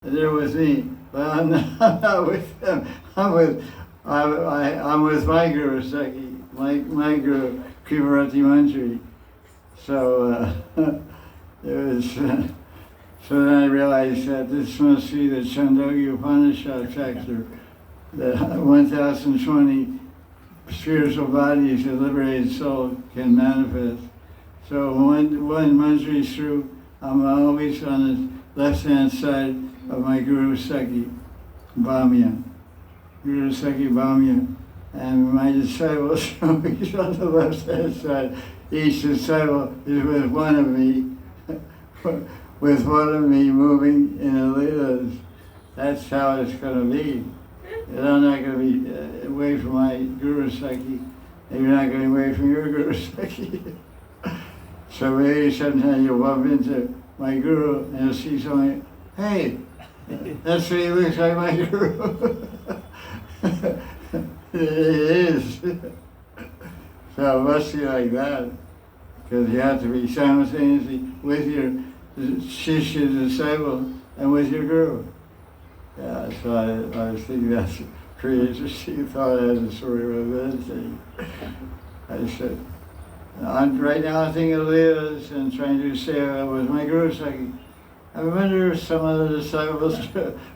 They're with me, but I'm not with them. I'm with my Guru Sakhi, my Guru Krivarati Manjari. So it was. So then I realized that this must be the Chandogya Upanishad factor, that 1020 spiritual bodies a liberated soul can manifest. So when Manjari is through, I'm always on the left-hand side of my Guru Sakhi, Bhamya. Guru Sakhi Bhamya. And my disciples are always on the left-hand side. Each disciple is with one of me, with one of me moving in the leelas. That's how it's going to be. And I'm not going to be away from my Guru Sakhi, and you're not going to be away from your Guru Sakhi. So maybe sometimes you'll bump into my Guru and you'll see something, hey, that's what he looks like, my Guru. It is. So it must be like that, because you have to be simultaneously with your Shishya disciple and with your Guru. Yeah, so I was thinking that's pretty interesting. Thought I had a story about meditating. I said, right now I'm thinking of Leelas and trying to say with my Guru Sakhi. I wonder if some of the disciples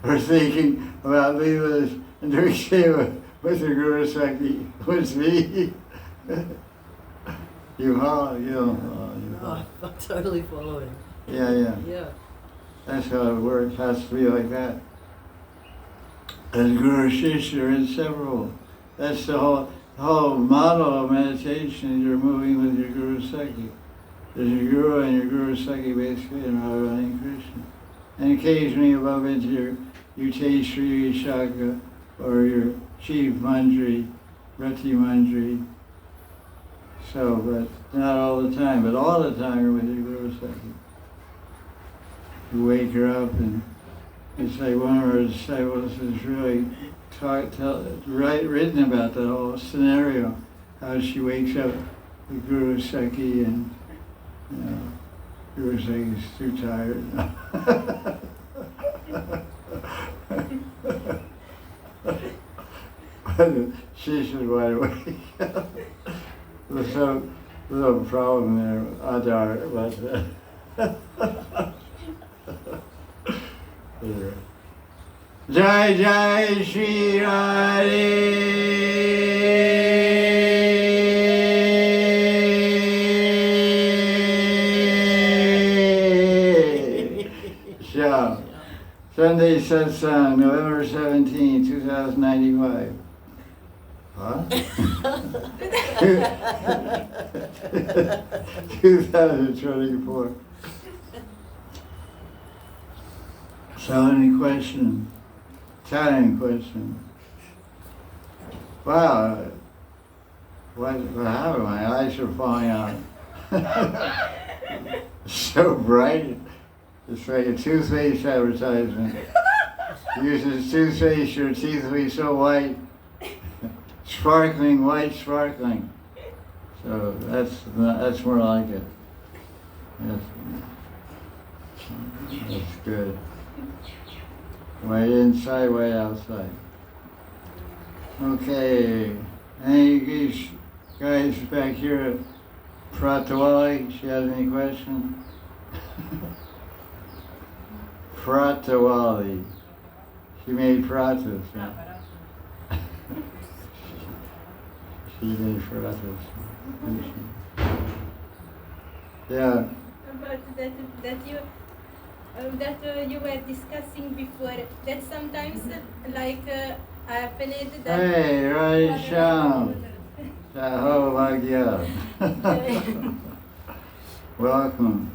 were thinking about Leelas and doing seva with their Guru Sakhi. With me. You follow? You don't follow. No, I'm totally following. Yeah. That's how it works. It has to be like that. As Guru Shishya are inseparable. That's the whole model of meditation. You're moving with your Guru Sakhi. There's your Guru and your Guru Sakhi basically in Radha Krishna. And occasionally you bump into your Uteshri Shaka or your Chief Manjari, Rati Manjari. So, but not all the time, but all the time you're with your Guru Sakhi. You wake her up and it's like one of our disciples has really written about that whole scenario, how she wakes up with Guru Sakhi and, Guru Sakhi's too tired. She's just wide awake. There's no problem there, Adar, but Jaya Jaya Sri Radhe. Sunday Satsang, November 17, 2095. Huh? 2024. So any question? Challenging question. Wow, what happened? My eyes are falling out. So bright. It's like a toothpaste advertisement. Uses toothpaste, your teeth will be so white. Sparkling, white, sparkling. So that's more like it. That's good. White inside, white outside. Okay. Any guys back here at Pratawali, she has any questions? Pratawali. She made pratas. Yeah. She made pratas. Yeah. About that you were discussing before, that sometimes happened that... Hey, Radhisham. Saho Bhagya. Welcome.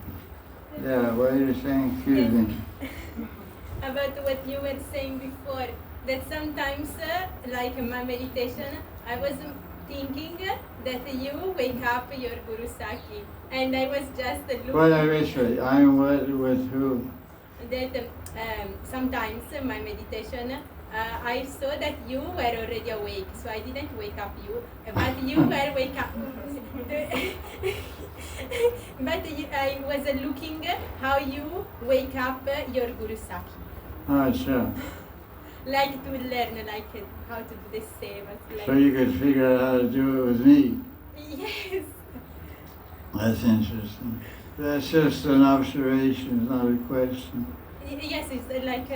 Yeah, what are you saying? Excuse me. About what you were saying before, that sometimes, like my meditation, I was thinking that you wake up your Guru Sakhi, and I was just looking... What I wish I'm with who? That sometimes my meditation, I saw that you were already awake, so I didn't wake up you, but you were wake up. But I was looking how you wake up your Guru Sakhi. sure. Like to learn, like how to do the same. Like, So you could figure out how to do it with me. yes. That's interesting. That's just an observation, it's not a question. Yes, it's like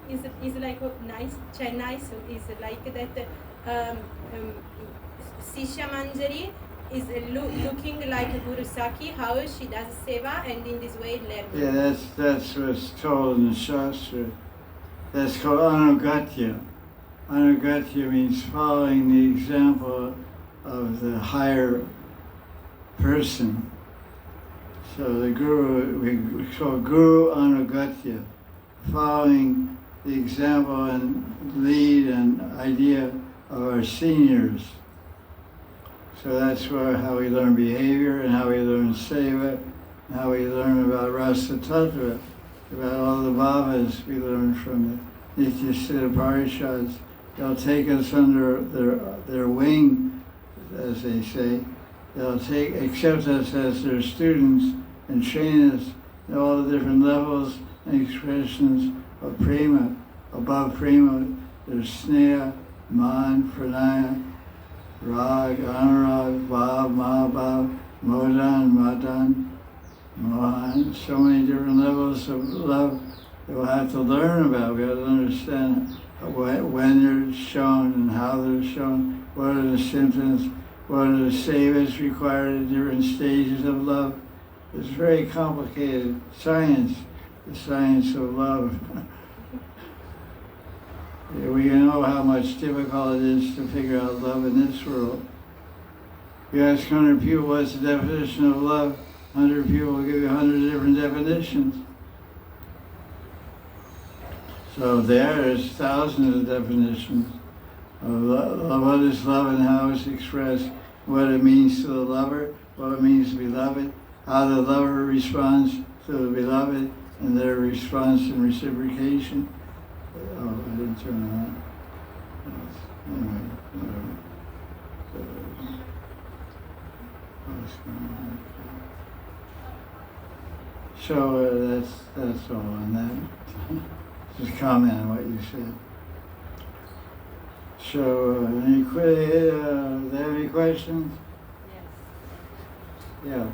it's like nice. Nice is like that. Sisha Manjari is looking like Guru Saki, how she does seva, and in this way learning. Yeah, that's what's told in the Shastra. That's called anugatya. Anugatya means following the example of the higher person. So the Guru, we call Guru anugatya, following the example and lead and idea of our seniors. So that's how we learn behavior and how we learn seva, and how we learn about Rasa Tattva, about all the Babas we learn from the Nitya Siddha Parishads. They'll take us under their wing, as they say. They'll accept us as their students and train us in all the different levels and expressions of prema. Above prema, there's sneha, man, pranaya, rag, anurag, bhav, mahabhav, modan, madan, mohan. So many different levels of love that we'll have to learn about. We have to understand when they're shown and how they're shown, what are the symptoms, what are the sevas required at different stages of love. It's very complicated science, the science of love. We know how much difficult it is to figure out love in this world. You ask 100 people what's the definition of love, 100 people will give you 100 different definitions. So there's thousands of definitions of love, what is love and how it's expressed, what it means to the lover, what it means to be beloved, how the lover responds to the beloved, and their response and reciprocation. Oh, I didn't turn it on. Anyway, so that's all on that. Just comment on what you said. So, do they have any questions? Yes. Yeah.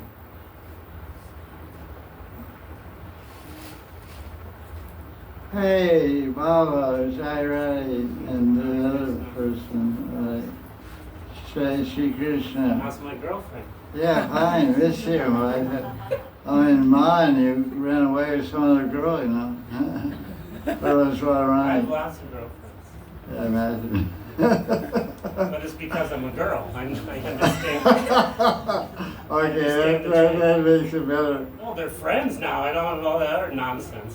Hey, Baba, Jaya Radhe, and the other person, Sri Krishna. How's my girlfriend? Yeah, fine, miss you. I'm in Madan, you ran away with some other girl, you know. Well, that's what I have around. lots of girlfriends. I imagine. But it's because I'm a girl. I understand. Okay, that makes it better. Well, they're friends now. I don't have all that other nonsense.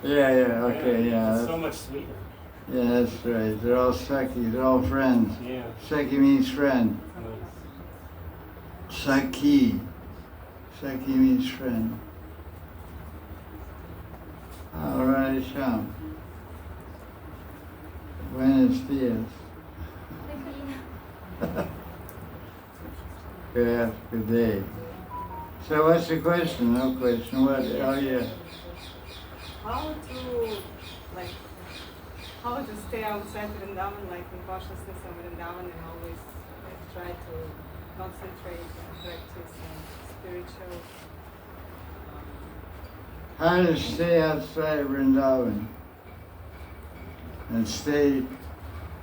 Yeah, okay, yeah. It's so much sweeter. Yeah, that's right. They're all Sakhi, they're all friends. Yeah. Sakhi means friend. Nice. Sakhi. Sakhi means friend. All right, Sham. Buenos dias. Good day. So what's the question? No question. What? Oh, yeah. How to stay outside Vrindavan, like in consciousness of Vrindavan, and always try to concentrate and practice spiritual. How to stay outside Vrindavan and stay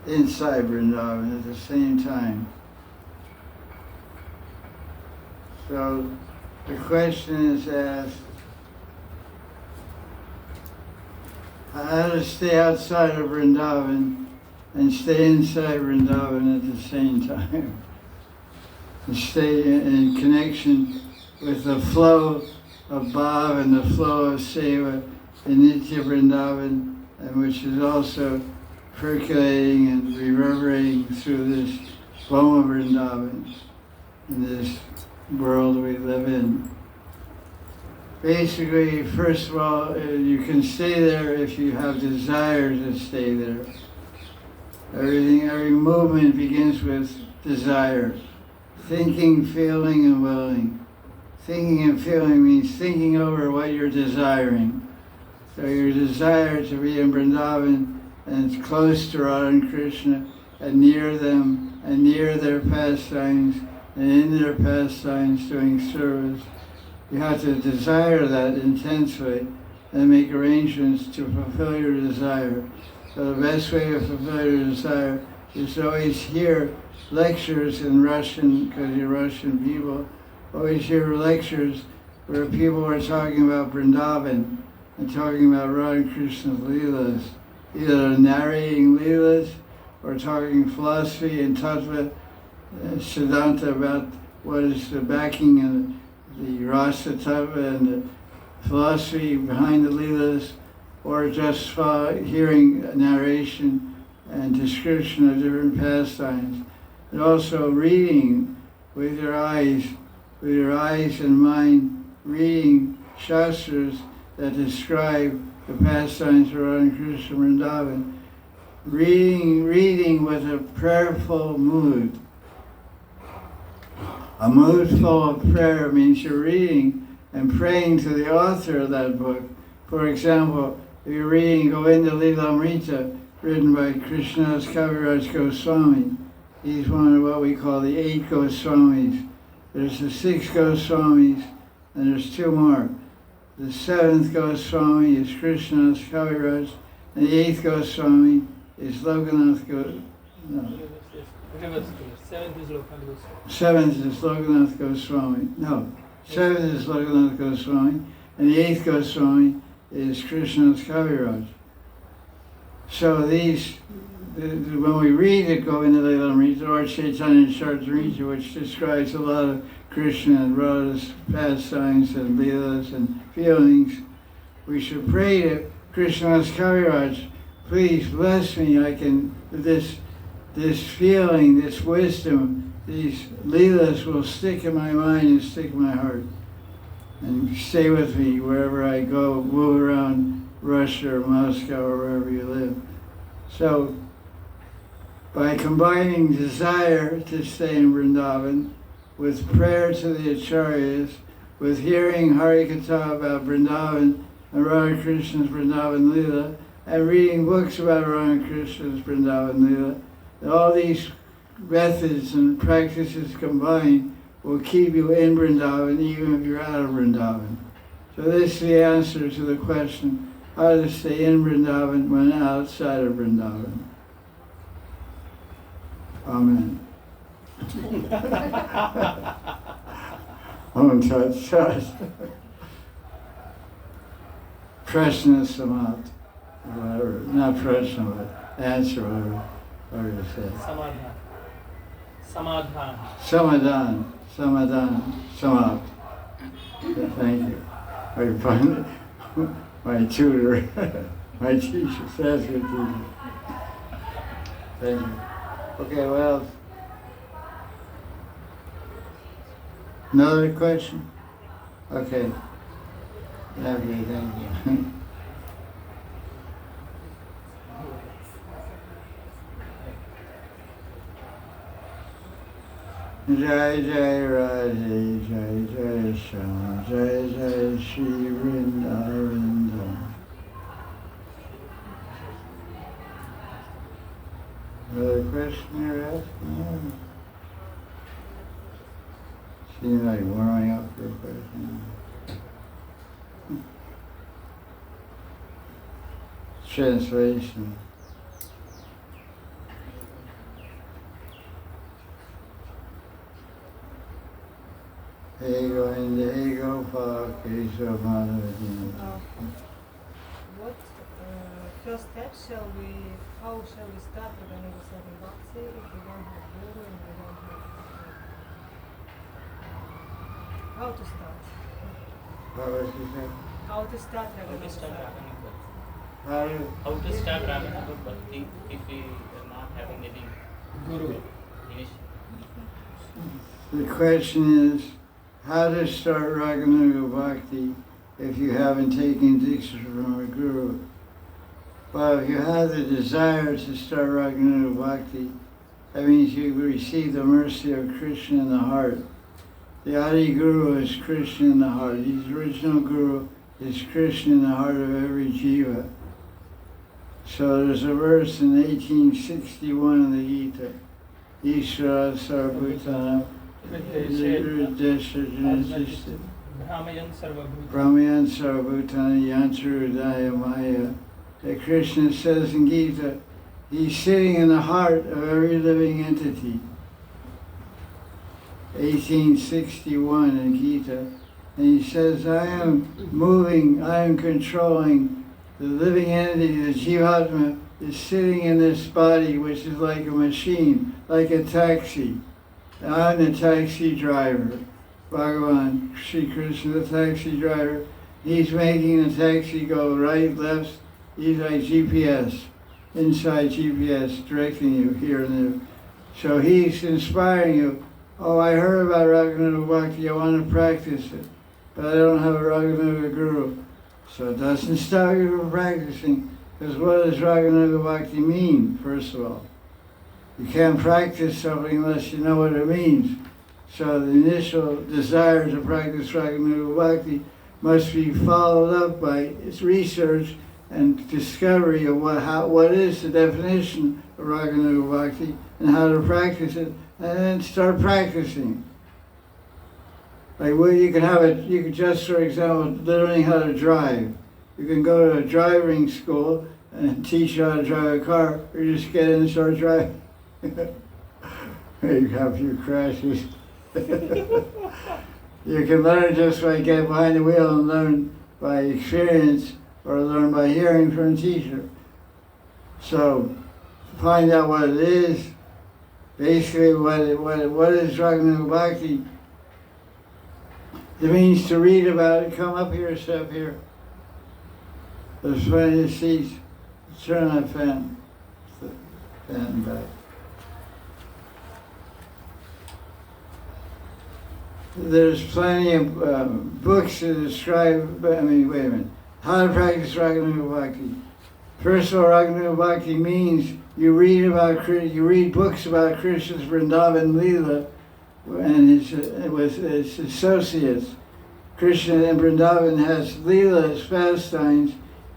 inside Vrindavan at the same time. So the question is asked, how to stay outside of Vrindavan and stay inside Vrindavan at the same time. And stay in connection with the flow of Bhav and the flow of Seva in Nitya Vrindavan, and which is also percolating and reverberating through this Boma Vrindavan, in this world we live in. Basically, first of all, you can stay there if you have desire to stay there. Every movement begins with desire. Thinking, feeling, and willing. Thinking and feeling means thinking over what you're desiring. So your desire to be in Vrindavan and close to Radha and Krishna and near them and near their pastimes and in their pastimes doing service, you have to desire that intensely and make arrangements to fulfill your desire. So the best way to fulfill your desire is to always hear lectures in Russian, because you're Russian people, always hear lectures where people are talking about Vrindavan and talking about Radha and Krishna's Leelas, either narrating Leelas or talking philosophy and tattva, siddhanta about what is the backing and the rasa tattva and the philosophy behind the Leelas, or just hearing a narration and description of different pastimes. And also reading with your eyes and mind, reading shastras that describe the pastimes of Radha and Krishna Vrindavan. Reading with a prayerful mood. A mood full of prayer means you're reading and praying to the author of that book. For example, if you're reading Govinda Lilamrita, written by Krishnadas Kaviraj Goswami, he's one of what we call the 8 Goswamis. There's the 6 Goswamis, and there's 2 more. The 7th Goswami is Krishnadas Kaviraj, and the 8th Goswami is Lokanath Goswami. No. 7th is Lokanath Goswami. No. 7th is Lokanath Goswami, and the 8th Goswami is Krishnadas Kaviraj. So these, when we read it, Govinda Lilamrita or Chaitanya Charitamrita, which describes a lot of Krishna and Radha's pastimes and leelas and feelings, we should pray to Krishnadas Kaviraj, please bless me, I can, this feeling, this wisdom, these leelas will stick in my mind and stick in my heart and stay with me wherever I go, move around Russia or Moscow or wherever you live. So, by combining desire to stay in Vrindavan with prayer to the Acharyas, with hearing Hari Katha about Vrindavan and Radha Krishna's Vrindavan Leela, and reading books about Radha Krishna's Vrindavan Leela, all these methods and practices combined will keep you in Vrindavan even if you're out of Vrindavan. So this is the answer to the question, how to stay in Vrindavan when outside of Vrindavan. Amen. Om Tat Sat. Prashna Samat. Whatever, not Prashna, but answer, whatever you say. Samadhan. Samat. Thank you. My tutor, my teacher, Sanskrit teacher. Thank you. Okay, what else? Another question? Okay. Okay, thank you. Jaya Jaya Radhe, Jaya Jaya Sri, Jaya Jaya Sri Radhe. Another question you're asking? Seems like warming up for a question. Translation. Hey Govinda, hey Gopal, Keshav Mahanidhi. What first step how shall we start organizing Bhakti if we don't have Guru and we don't have how to start? What was you saying? How to start How to start Raghavana? How to start Raghavana Bhakti if we are not having any Guru? The question is, how to start Raganuga Bhakti if you haven't taken Diksha from a Guru? Well, if you have the desire to start Raganuga Bhakti, that means you receive the mercy of Krishna in the heart. The Adi Guru is Krishna in the heart. He's the original Guru, is Krishna in the heart of every jiva. So there's a verse in 1861 in the Gita, Ishvara Sarvabhutana Brahmayan Sarvabhutana Yantarudaya Maya. That Krishna says in Gita, he's sitting in the heart of every living entity. 1861 in Gita. And he says, I am moving, I am controlling the living entity, the Jivatma is sitting in this body, which is like a machine, like a taxi. I'm the taxi driver. Bhagavan, Sri Krishna, the taxi driver. He's making the taxi go right, left. He's like GPS, inside GPS, directing you here and there. So he's inspiring you. Oh, I heard about Raganuga Bhakti, I want to practice it, but I don't have a Raganuga Guru. So it doesn't stop you from practicing, because what does Raganuga Bhakti mean, first of all? You can't practice something unless you know what it means. So the initial desire to practice Raganuga Bhakti must be followed up by its research and discovery of what is the definition of Raganuga Bhakti and how to practice it, and then start practicing. Like, well, you could just, for example, learning how to drive. You can go to a driving school and teach you how to drive a car, or you just get in and start driving. You have a few crashes. You can learn just by getting behind the wheel and learn by experience, or learn by hearing from a teacher. So, find out what it is. Basically, what is Raganuga Bhakti? It means to read about it. Come up here, step here. There's plenty of seats. Turn that fan. Fan back. There's plenty of books to describe, wait a minute, how to practice Raganuga Bhakti. First of all, Raganuga Bhakti means you read books about Krishna's Vrindavan Leela and its associates. Krishna in Vrindavan has Leelas, pastimes,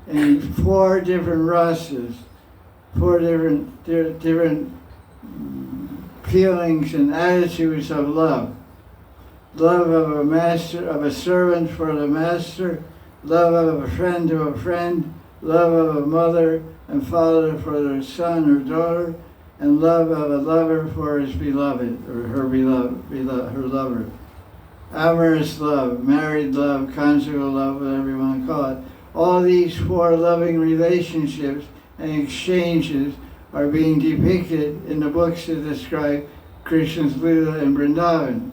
in 4 different rasas, 4 different feelings and attitudes of love. Love of a master, of a servant for the master, love of a friend to a friend, love of a mother and father for their son or daughter, and love of a lover for his beloved, or her her lover. Amorous love, married love, conjugal love, whatever you want to call it. All these 4 loving relationships and exchanges are being depicted in the books that describe Krishna's Leela in Vrindavan.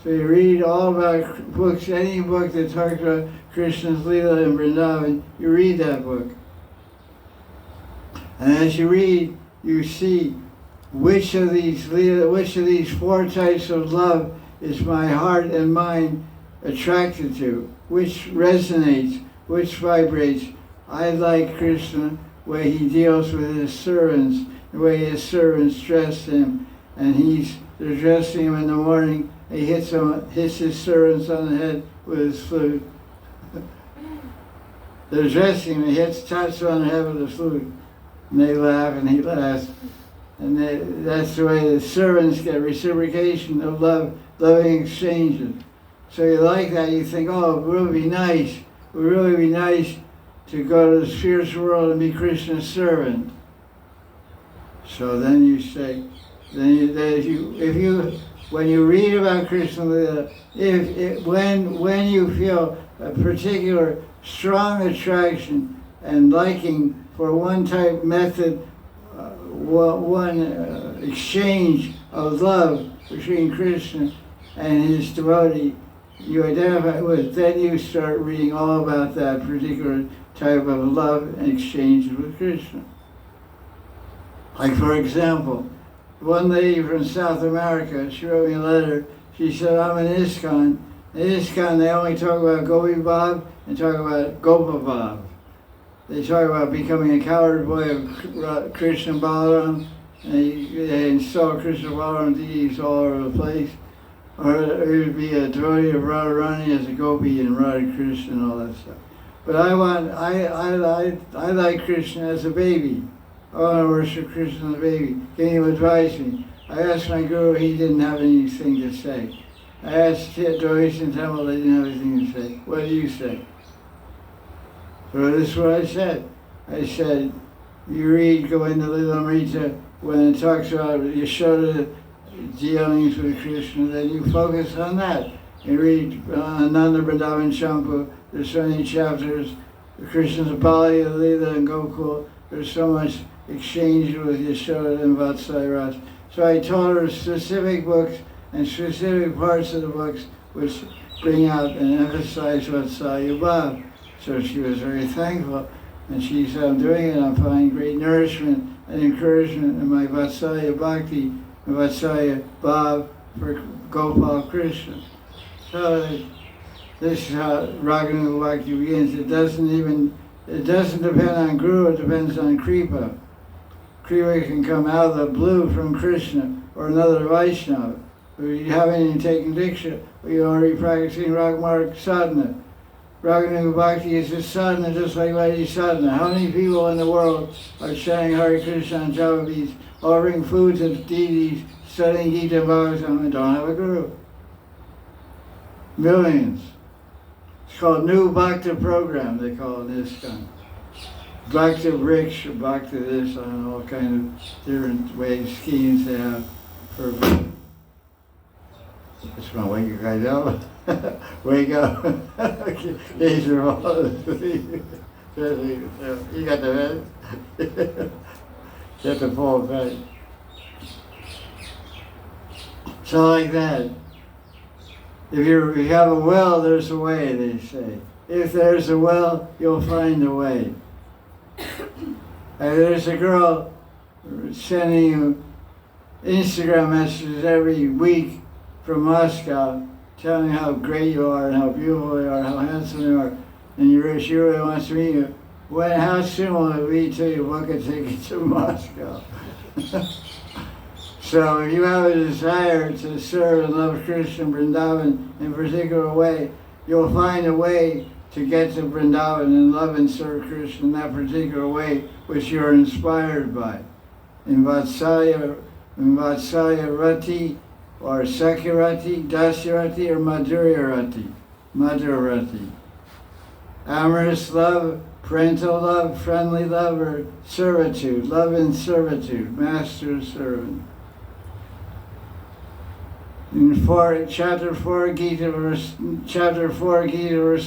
So you read all about books, any book that talks about Krishna's Leela in Vrindavan, you read that book. And as you read, you see which of these 4 types of love is my heart and mind attracted to, which resonates, which vibrates. I like Krishna, the way he deals with his servants, the way his servants dress him, and they're dressing him in the morning. He hits his servants on the head with his flute. They're dressing him, he taps on the head with the flute. And they laugh and he laughs. And that's the way the servants get reciprocation of love, loving exchanges. So you like that, you think, oh, it would really be nice to go to the spiritual world and be Krishna's servant. So then you say, when you read about Krishna Leela, when you feel a particular strong attraction and liking for one type method, one exchange of love between Krishna and his devotee, you identify with, then you start reading all about that particular type of love and exchange with Krishna. Like, for example, one lady from South America, she wrote me a letter. She said, I'm in ISKCON. In ISKCON, they only talk about Gopi Bab and talk about Gopal Bab. They talk about becoming a coward boy of Krishna Balaram, and they install Krishna Balaram deities all over the place. Or it would be a devotee of Radharani as a Gopi and Radha Krishna and all that stuff. But I like Krishna as a baby. I want to worship Krishna as a baby. Can you advise me? I asked my guru, he didn't have anything to say. I asked devotees in temple, they didn't have anything to say. What do you say? So this is what I said. I said, you read Govinda Lilamrita, when it talks about Yashoda dealings with Krishna, then you focus on that. You read Nanda Vrindavan Champu, there's so many chapters, Krishna's Bali, Lila, and Gokul, there's so much exchange with Yashoda and Vatsalya. So I taught her specific books and specific parts of the books which bring out and emphasize Vatsalya Bhav. So she was very thankful, and she said, I'm doing it, I'm finding great nourishment and encouragement in my Vatsalya Bhakti, and Vatsalya Bhav for Gopal Krishna. So this is how Raganuga Bhakti begins. It doesn't depend on Guru, it depends on Kripa. Kripa can come out of the blue from Krishna or another Vaishnava. You haven't even taken Diksha, but you're already practicing Ragmarg sadhana. Raganuga Bhakti is a sadhana just like Vaidhi sadhana. How many people in the world are chanting Hari Krishna on Java beats, offering food to deities, studying Gita Bhagavatam, and don't have a guru? Millions. It's called New Bhakta Program, they call it this kind. Bhakta Riksha, Bhakta this, I don't know, all kind of different ways, schemes they have for. Just want to wake you guys up. Wake up. These are all you got the head? Get the full bed. So like that. If you have a will, there's a way, they say. If there's a will, you'll find a way. There's a girl sending you Instagram messages every week from Moscow, telling how great you are and how beautiful you are, how handsome you are, and she really wants to meet you. How soon will it be till you book a ticket to Moscow? So if you have a desire to serve and love Krishna Vrindavan in a particular way, you'll find a way to get to Vrindavan and love and serve Krishna in that particular way which you're inspired by. In Vatsalya Rati, or Sakyarati, Dasyarati, or Madhurarati. Amorous love, parental love, friendly love, or servitude, love and servitude, master servant. In chapter 4, Gita, verse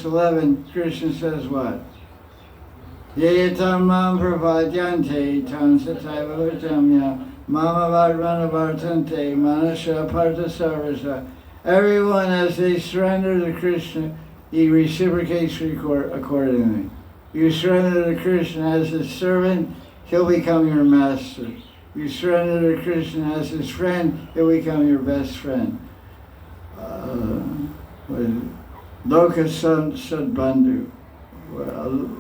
11, Krishna says what? Yetam mam pravadyante tam sataiva vajamya mama varvana vartante manasha parta sarvasa. Everyone, as they surrender to Krishna, he reciprocates accordingly. You surrender to Krishna as his servant, he'll become your master. You surrender to Krishna as his friend, he'll become your best friend. Loka Sadbandhu.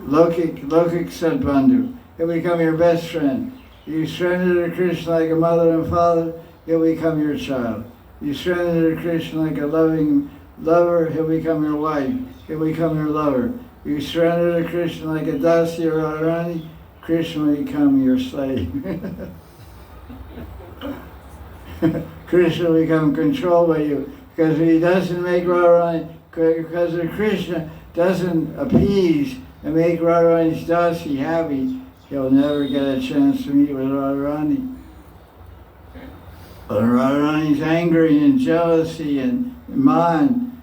Lokik Sadbandhu. He'll become your best friend. You surrender to Krishna like a mother and father, he'll become your child. You surrender to Krishna like a loving lover, he'll become your wife. He'll become your lover. You surrender to Krishna like a dasi or a rani, Krishna will become your slave. Krishna will become controlled by you. Because if he doesn't make Radharani, because if Krishna doesn't appease and make Radharani's dasi happy, he'll never get a chance to meet with Radharani. But Radharani's angry and jealousy and man,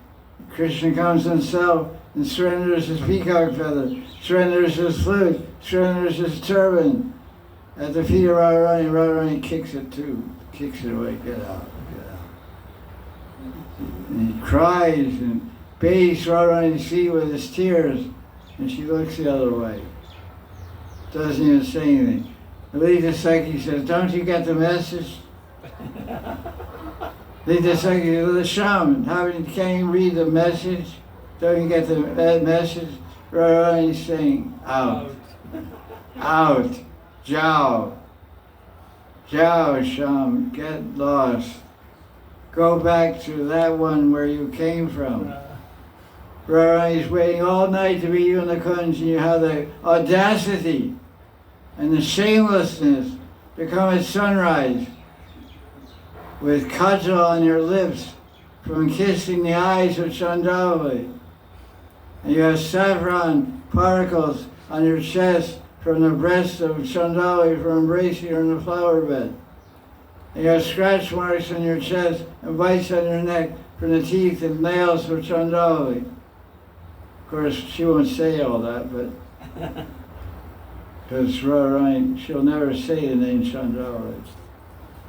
Krishna comes himself and surrenders his peacock feather, surrenders his flute, surrenders his turban. At the feet of Radharani, Radharani kicks it too, kicks it away, get out, get out. And he cries and bathes Radharani's feet with his tears, and she looks the other way. Doesn't even say anything. Lita Sekhi says, don't you get the message? Lita Sekhi, the shaman, can't you read the message? Don't you get the message? Radharani's saying, out, out, Jao, Jao Sham, get lost. Go back to that one where you came from. Radharani's waiting all night to meet you in the Kunj, and you have the audacity and the shamelessness to come at sunrise with kajal on your lips from kissing the eyes of Chandravali. And you have saffron particles on your chest from the breast of Chandravali for embracing her in the flower bed. And you have scratch marks on your chest and bites on your neck from the teeth and nails of Chandravali. Of course, she won't say all that, but because Radharani, she'll never say the name Chandravali.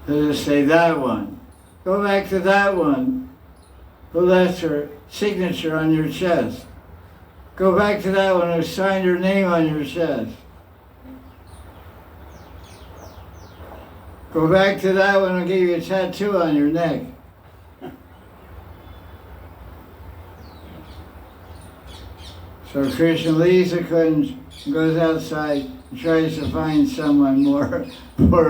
She'll just say that one. Go back to that one who left her signature on your chest. Go back to that one who signed her name on your chest. Go back to that one who gave you a tattoo on your neck. So Krishna leaves the Kunj and goes outside and tries to find someone more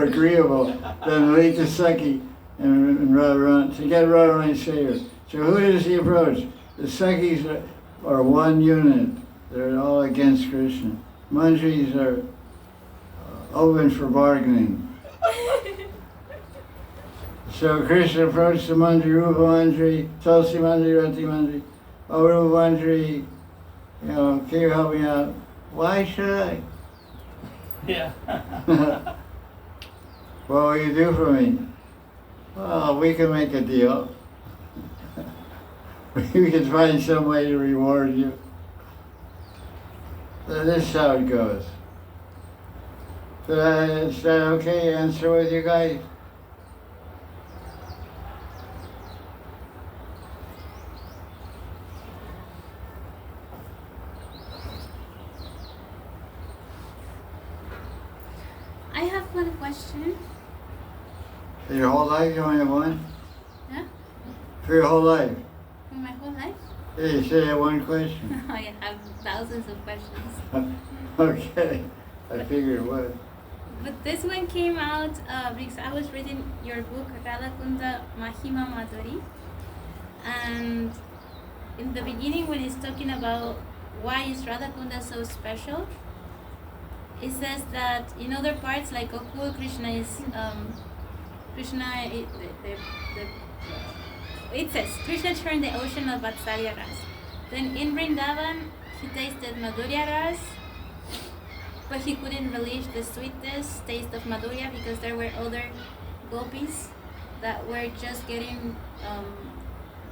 agreeable than Lalita Sakhi and Radharani, to get Radharani to say her. So who does he approach? The Sakhis are one unit. They're all against Krishna. Manjaris are open for bargaining. So Krishna approached the Manjari, Rupa Manjari, Tulsi Manjari, Rati Manjari. Oh, Rupa Manjari, can you help me out? Why should I? Yeah. What will you do for me? Well, we can make a deal. We can find some way to reward you. So this is how it goes. Is that okay? Answer with you guys? I have one question. For your whole life, you only have one? Yeah? For your whole life? For my whole life? Yeah, you said you had one question. I have thousands of questions. Okay, I figured it was. But this one came out because I was reading your book, Radha Kunda Mahima Madhuri. And in the beginning, when it's talking about why is Radha Kunda so special, it says that in other parts, like Gokul, Krishna is it says Krishna turned the ocean of Vatsalya Ras. Then in Vrindavan, he tasted Madhurya Ras, but he couldn't relish the sweetest taste of Madhurya because there were other gopis that were just getting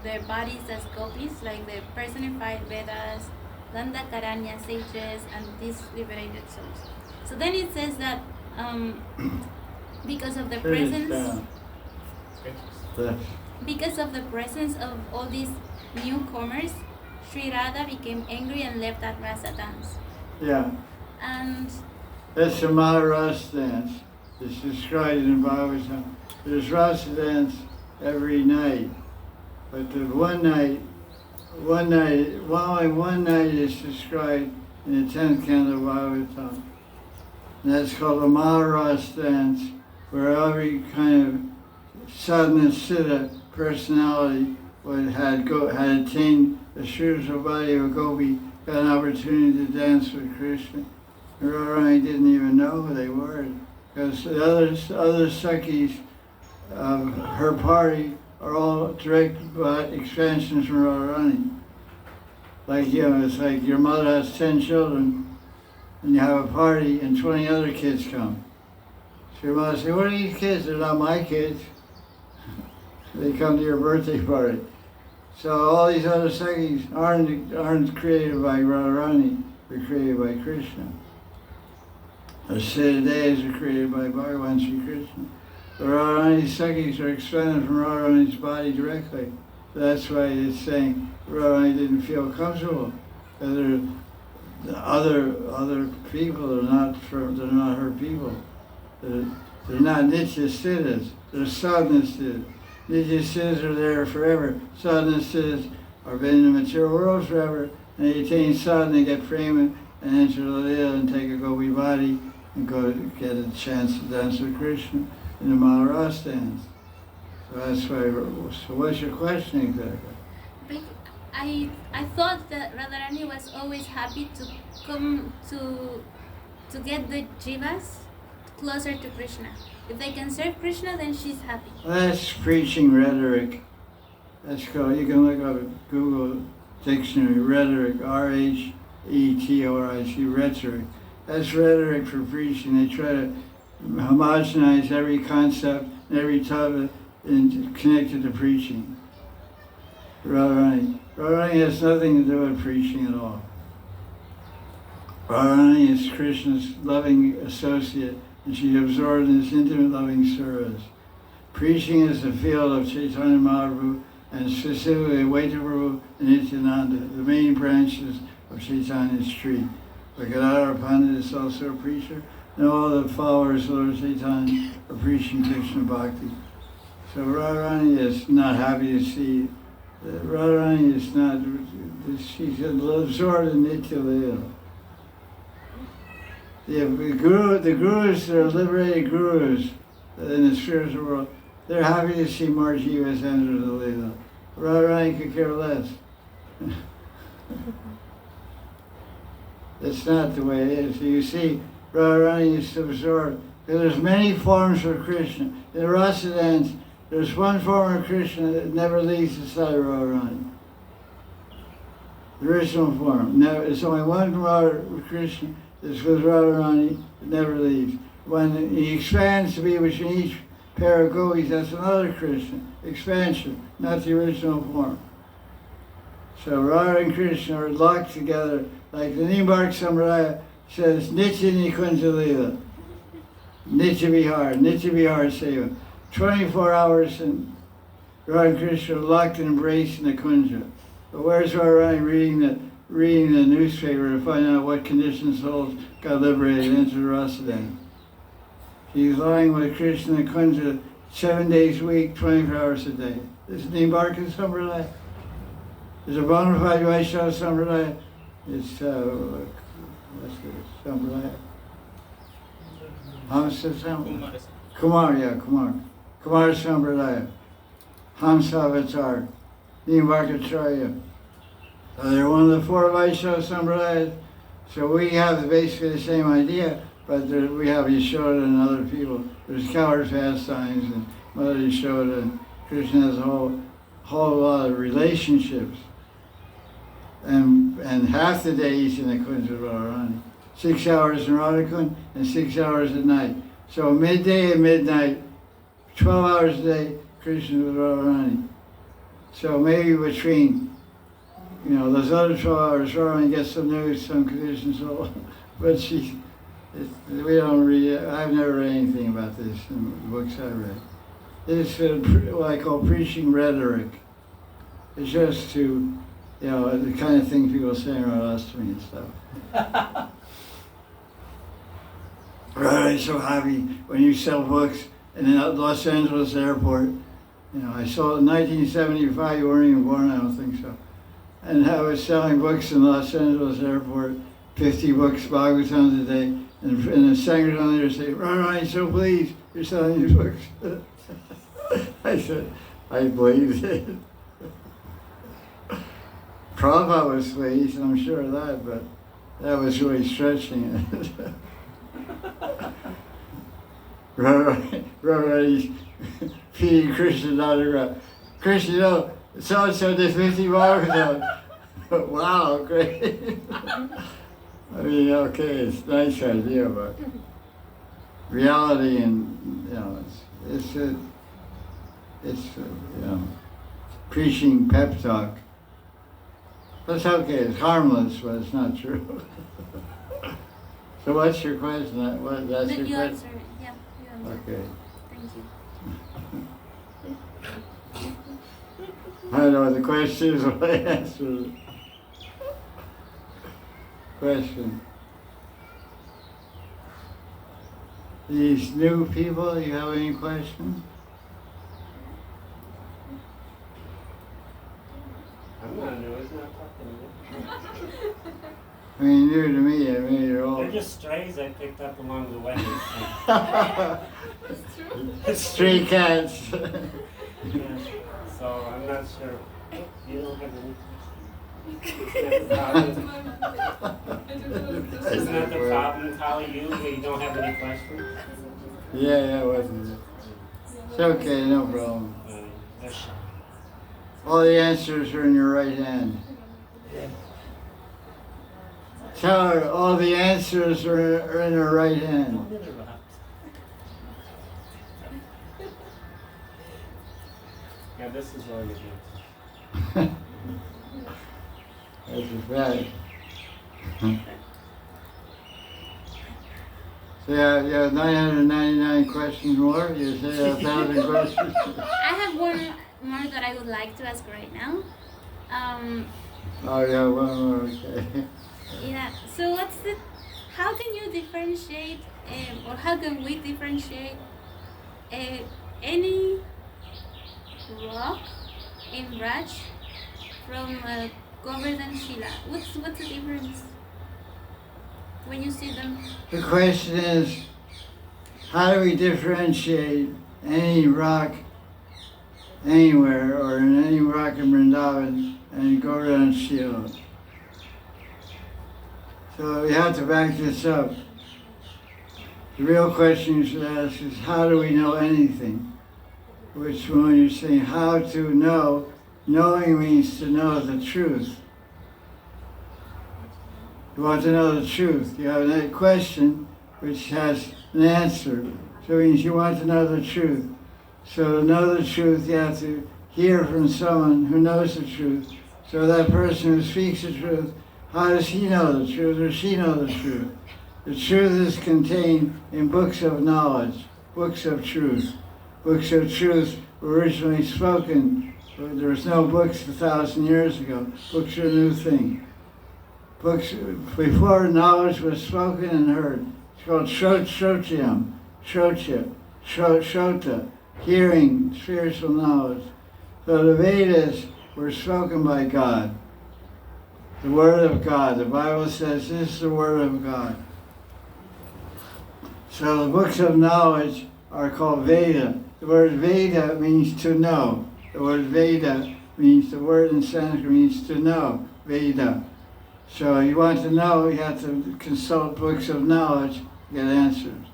their bodies as gopis, like the personified Vedas, Dandakaranya sages, and these liberated souls. So then it says that because of the presence, because of the presence of all these newcomers, Sri Radha became angry and left that rasa dance. Yeah. And that's the Maharaj dance. It's described in Bhagavatam. There's rasa dance every night, but the only one night is described in the 10th canto of Bhagavatam. And that's called a Maharaj dance, where every kind of sadhana siddha personality had attained the spiritual body of a gopi, got an opportunity to dance with Krishna. And Radharani didn't even know who they were, because the other Sakhis of her party are all direct expansions from Radharani. Like, it's like your mother has 10 children, and you have a party, and 20 other kids come. So your mother says, what are these kids? They're not my kids. They come to your birthday party. So all these other Sakhis aren't created by Radharani, they're created by Krishna. The Siddhas are created by Bhagavan Sri Krishna. The Radharani's Sakhis are expanded from Radharani's body directly. So that's why it's saying Radharani didn't feel comfortable. Because the other people are not they're not her people. They're not nitya siddhas, they're sadhana siddhas. Nitya siddhas are there forever. Sadhana siddhas are been in the material world forever, and they attain sadhana, get prema, and enter the lila and take a gopi body and go to get a chance to dance with Krishna in the Maharaj dance. So that's why. So what's your question exactly? I thought that Radharani was always happy to come to get the jivas closer to Krishna. If they can serve Krishna, then she's happy. That's preaching rhetoric. That's called, you can look up Google Dictionary, rhetoric, R-H-E-T-O-R-I-C, rhetoric. That's rhetoric for preaching. They try to homogenize every concept and every topic and connect it to preaching. Radharani has nothing to do with preaching at all. Radharani is Krishna's loving associate, and she's absorbed in his intimate loving service. Preaching is the field of Chaitanya Mahaprabhu, and specifically Advaita Prabhu and Nityananda, the main branches of Chaitanya's tree. But Gadadhara Pandit is also a preacher, and all the followers of Lord Chaitanya are preaching Krishna Bhakti. So Radharani is not happy to see, Radharani is not, she's absorbed in Nitya Leela. The gurus, the liberated gurus in the spiritual world, they're happy to see more jivas enter the Leela. Radharani could care less. That's not the way it is. So you see, Radharani is absorbed. There's many forms of Krishna. In the Rasa dance, there's one form of Krishna that never leaves the side of Radharani. The original form. There's only one form of Krishna that's with Radharani that never leaves. When he expands to be between each pair of gopis, that's another Krishna. Expansion, not the original form. So Radha and Krishna are locked together, like the Nimbark Sampradaya says, Nitya Nikunja Leela. Nitya Vihar Seva. 24 hours and Radha and Krishna are locked and embraced in the Kunja. But where's Radharani reading the newspaper to find out what conditioned souls got liberated into the Rasa dance? She's lying with Krishna in the Kunja 7 days a week, 24 hours a day. This is Nimbarka Sampradaya. There's a bona fide Vaishnava Sampradaya. It's, what's this, Sampradaya? Hamsa Sampradaya? Kumar Sampradaya. Hamsa Avatar. Nimbarkacharya. They're one of the four Vaishnava Sampradayas. So we have basically the same idea, but we have Yashoda and other people. There's coward pastimes and Mother Yashoda, and Krishna has a whole lot of relationships. And half the day he's in the Kunja Radharani. 6 hours in Radha and 6 hours at night. So midday and midnight, 12 hours a day, Krishna with Radharani. So maybe between, those other 12 hours, Radharani gets some news, some conditions, but we don't read, I've never read anything about this in the books I read. It's what I call preaching rhetoric. It's just to, the kind of thing people say around Astami and stuff. Radharani's so happy when you sell books in Los Angeles airport. I saw in 1975, you weren't even born, I don't think so. And I was selling books in Los Angeles airport, 50 books, Bhagavatams a day. And the secretary on there said, Radharani, so pleased you're selling these books. I said, I believed it. Prabhupada was pleased, I'm sure of that, but that was really stretching it. Radharani's feeding Krishna's autograph. Krishna, so-and-so did 50 Bhagavatam. Wow, great. I mean, okay, it's a nice idea, but reality and, it's preaching pep talk. That's okay, it's harmless, but it's not true. So what's your question? That's your You question? answer it. Yeah, you answer. Okay. Thank you. I don't know what the question is, but I answered it. Question. These new people, you have any questions? I'm not new, it's not talking I mean, new to me, I mean, you're to all... me. They're just strays I picked up along the way. Stray cats. Yeah, so I'm not sure. You don't have any questions? Isn't that the problem, Kali, you don't have any questions? Yeah, wasn't it? It's okay, no problem. That's All the answers are in your right hand. Tell her all the answers are in her right hand. Yeah, this is really good. That's a fact. So you have 999 questions more? You say 1,000 questions? I have one more that I would like to ask right now. Oh yeah, one more, okay. Yeah. So how can you differentiate, or how can we differentiate any rock in Raj from Govardhan Shila? What's the difference when you see them? The question is, how do we differentiate any rock anywhere or in any rock in Vrindavan and Gaudiya Shila? So we have to back this up. The real question you should ask is, how do we know anything? Which when you're saying how to know, knowing means to know the truth. You want to know the truth. You have that question which has an answer. So it means you want to know the truth. So to know the truth, you have to hear from someone who knows the truth. So that person who speaks the truth, how does he know the truth or she know the truth? The truth is contained in books of knowledge, books of truth. Books of truth were originally spoken. There was no books 1,000 years ago. Books are a new thing. Books, before knowledge was spoken and heard. It's called Shrotyam, Shrota, hearing, spiritual knowledge. So the Vedas were spoken by God. The Word of God. The Bible says this is the Word of God. So the books of knowledge are called Veda. The word Veda means to know. The word Veda means, the word in Sanskrit means to know, Veda. So you want to know, you have to consult books of knowledge to get answers.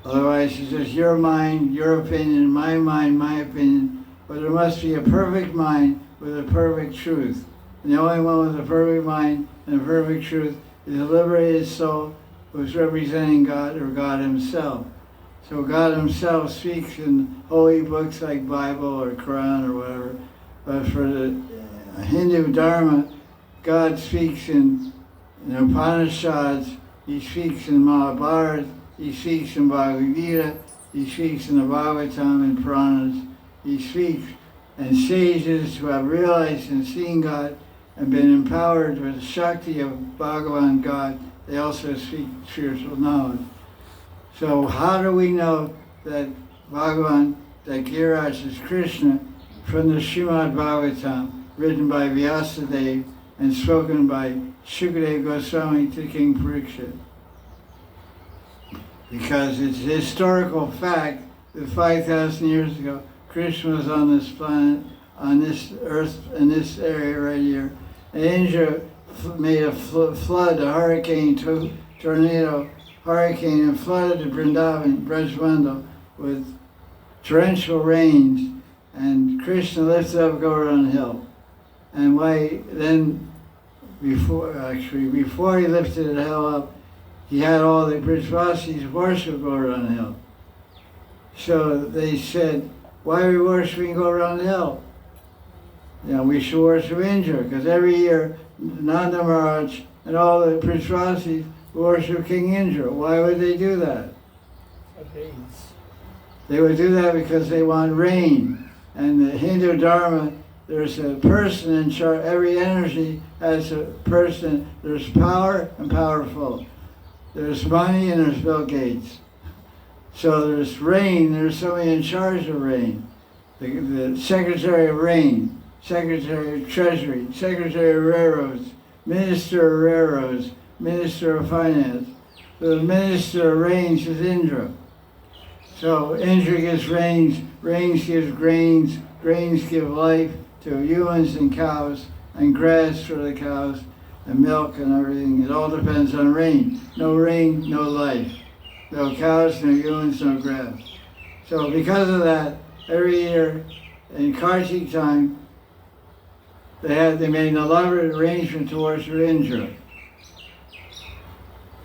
Otherwise it's just your mind, your opinion, my mind, my opinion. But there must be a perfect mind with a perfect truth. And the only one with a perfect mind and a perfect truth is a liberated soul who's representing God or God Himself. So God Himself speaks in holy books like Bible or Quran or whatever. But for the Hindu Dharma, God speaks in Upanishads, He speaks in Mahabharata, He speaks in Bhagavad Gita, He speaks in the Bhagavatam and Puranas. He speaks, and sages who have realized and seen God and been empowered with the Shakti of Bhagavan God, they also speak spiritual knowledge. So how do we know that Bhagavan, that Giriraj is Krishna, from the Srimad Bhagavatam, written by Vyasadeva and spoken by Shukadeva Goswami to King Parikshit? Because it's a historical fact that 5,000 years ago, Krishna was on this planet, on this earth, in this area right here. And Indra made a flood, a hurricane, tornado, hurricane, and flooded the Vrindavan, Brajmandal, with torrential rains. And Krishna lifted up Govardhan Hill. And why then, before he lifted the hill up, he had all the Brijvasis worship Govardhan Hill. So they said, why are we worshiping Govardhan Hill? We should worship Indra, because every year Nanda Maharaj and all the Brijvasis worship King Indra. Why would they do that? They would do that because they want rain. And the Hindu Dharma, there's a person in charge. Every energy has a person. There's power and powerful. There's money and there's Bill Gates. So there's rain, there's somebody in charge of rain. The Secretary of Rain, Secretary of Treasury, Secretary of Railroads, Minister of Railroads, Minister of Finance. The Minister of Rains is Indra. So Indra gives rains, rains gives grains, grains give life to humans and cows, and grass for the cows, and milk and everything. It all depends on rain. No rain, no life. No cows, no humans, no grass. So because of that, every year in Kartik time, they made an elaborate arrangement to worship Indra.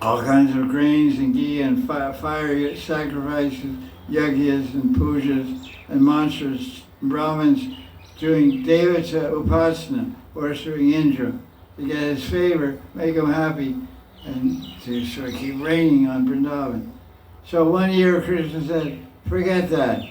All kinds of grains and ghee and fire sacrifices, yagyas and pujas and mantras, Brahmins doing devata upasana, worshiping Indra, to get his favor, make him happy, and to sort of keep reigning on Vrindavan. So one year Krishna said, forget that.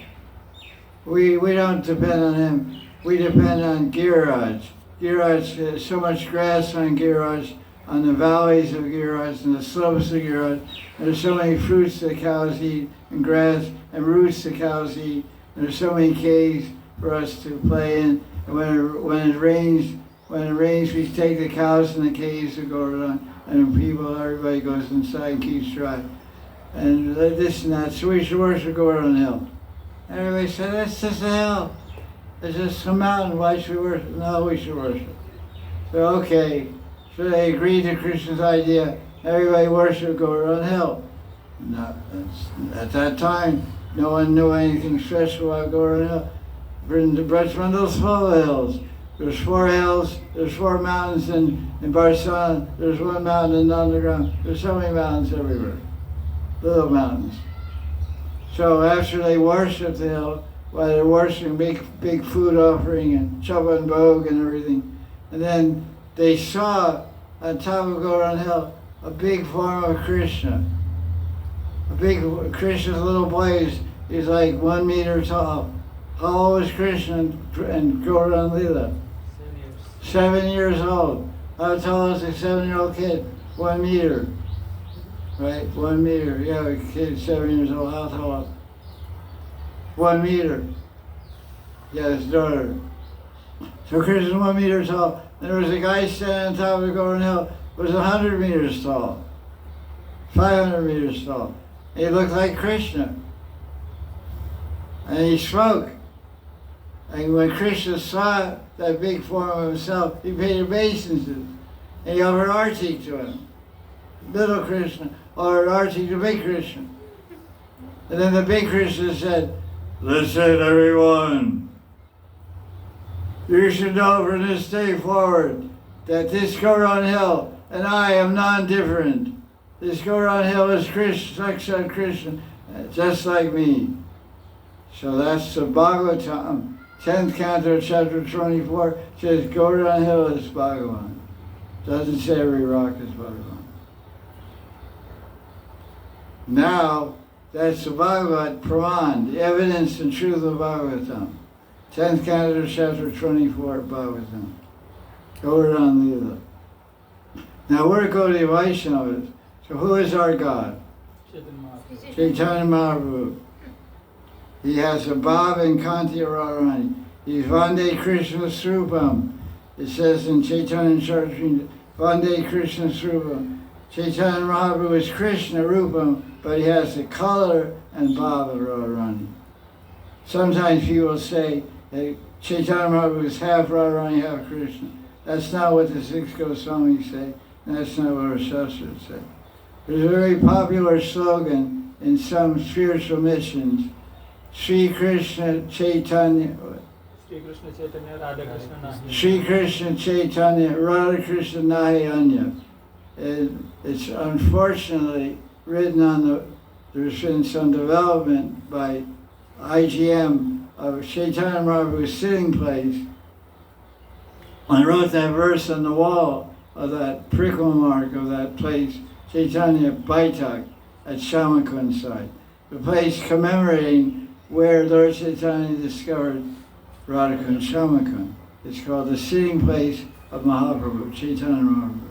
We don't depend on him. We depend on Giriraj. Giriraj, there's so much grass on Giriraj, on the valleys of Giriraj and the slopes of Giriraj. There's so many fruits that cows eat, and grass and roots that cows eat. And there's so many caves for us to play in. And when it rains, we take the cows in the caves to go around, and everybody goes inside and keeps dry. And this and that. So we should worship Gaudiya Hill. And everybody said, that's just a hill. It's just a mountain. Why should we worship? No, we should worship. So okay. So they agreed to Krishna's idea. Everybody worshiped Gaudiya Hill. At that time, no one knew anything special about Gaudiya Hill. The Brajmandel's full of hills. There's 4 hills, there's 4 mountains in Barcelona, there's 1 mountain in Nandagram. There's so many mountains everywhere, little mountains. So after they worshipped the hill, while they're worshiping, big food offering and Chavan Bhog and everything, and then they saw on top of Gaudiya Hill a big form of Krishna. Krishna's little boy is like 1 meter tall. How old was Krishna and Gaudiya Lila? 7 years old. How tall is a 7-year-old kid? 1 meter. Right? 1 meter. Yeah, a kid 7 years old. How tall? 1 meter. Yeah, his daughter. So Krishna's 1 meter tall. There was a guy standing on top of the Gaudiya Hill who was 100 meters tall. 500 meters tall. He looked like Krishna. And he spoke. And when Krishna saw that big form of himself, he paid obeisances. And he offered arti to him. Little Krishna offered arti to big Krishna. And then the big Krishna said, listen everyone. You should know from this day forward that this Gaudiya Hill and I am non-different. This Gaudiya Hill is Krishna, Sakshat Krishna, just like me. So that's the Bhagavatam, 10th canto, chapter 24, says Gaudiya Hill is Bhagavan. Doesn't say every rock is Bhagavan. Now, that's the Bhagavat Praman, the evidence and truth of Bhagavatam. 10th canto, chapter 24, Bhagavatam. Gaudiya Lila. Now we're Gaudiya Vaisnavas. So who is our God? Chaitanya Mahaprabhu. He has a Bhav and Kanti Radharani. He's Vande Krishna Srupam. It says in Chaitanya Charitamrita, Vande Krishna Srupam. Chaitanya Mahaprabhu is Krishna Rupam, but he has the color and Bhav of Radharani. Sometimes people say that Chaitanya Mahaprabhu is half Radharani, half Krishna. That's not what the 6 Goswamis say, and that's not what our Shastras say. There's a very popular slogan in some spiritual missions, Sri Krishna Chaitanya, Radha Krishna Nahi Anya. It's unfortunately written on there's been some development by IGM of Chaitanya Mahaprabhu's sitting place. I wrote that verse on the wall of that prickle mark of that place, Chaitanya Baitak at Shamakund side, the place commemorating where Lord Chaitanya discovered Radha Kunda Shamakund. It's called the sitting place of Mahaprabhu, Chaitanya Mahaprabhu.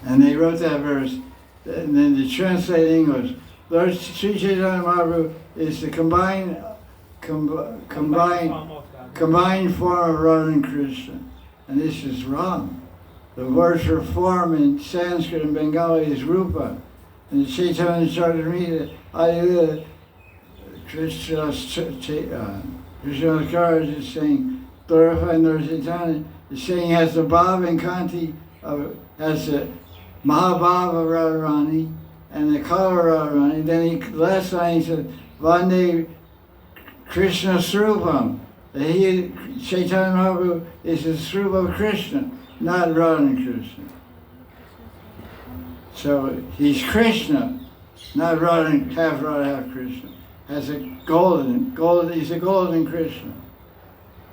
And they wrote that verse, and then to translate in English, Lord Sri Chaitanya Mahaprabhu is the combined form of Radha and Krishna. And this is wrong. The word for form in Sanskrit and Bengali is rupa. And Chaitanya Charitamrita, Krishna's Maharaj is saying, glorifying Lord Chaitanya, is saying he has the Bhav and Kanti, has the Mahabhav of Radharani and the color of Radharani. Then last line he said, Vande Krishna Srupam. That he, Chaitanya Mahaprabhu, is the Srupa of Krishna, not Radha Krishna. So he's Krishna, not Radha, half Radha, half Krishna. Has a golden, he's a golden Krishna.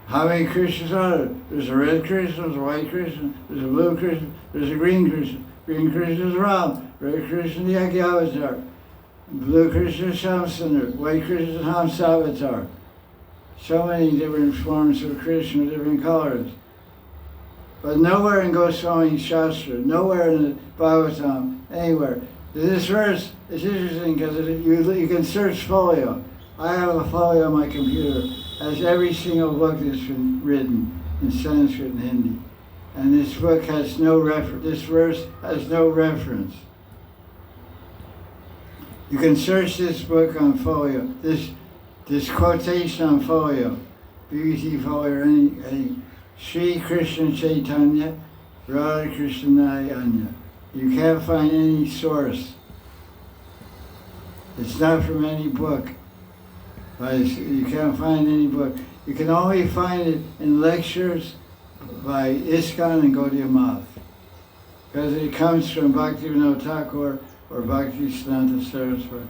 How many Krishnas are there? There's a red Krishna, there's a white Krishna, there's a blue Krishna, there's a green Krishna. Green Krishna is Ram, red Krishna is Yaki Avatar, blue Krishna is Shamsundar, white Krishna is Hamsavatar. So many different forms of Krishna, different colors. But nowhere in Goswami Shastra, nowhere in the Bhagavatam, anywhere. This verse is interesting because you can search folio. I have a folio on my computer, has every single book that's been written in Sanskrit and Hindi. And this book has no reference, this verse has no reference. You can search this book on folio, this quotation on folio, BBC folio, or any Sri Krishna Chaitanya, Radha Krishna Anya. You can't find any source. It's not from any book. You can't find any book. You can only find it in lectures by ISKCON and Gaudiya Vaisnava, because it comes from Bhaktivinoda Thakur or Bhaktisiddhanta Saraswati.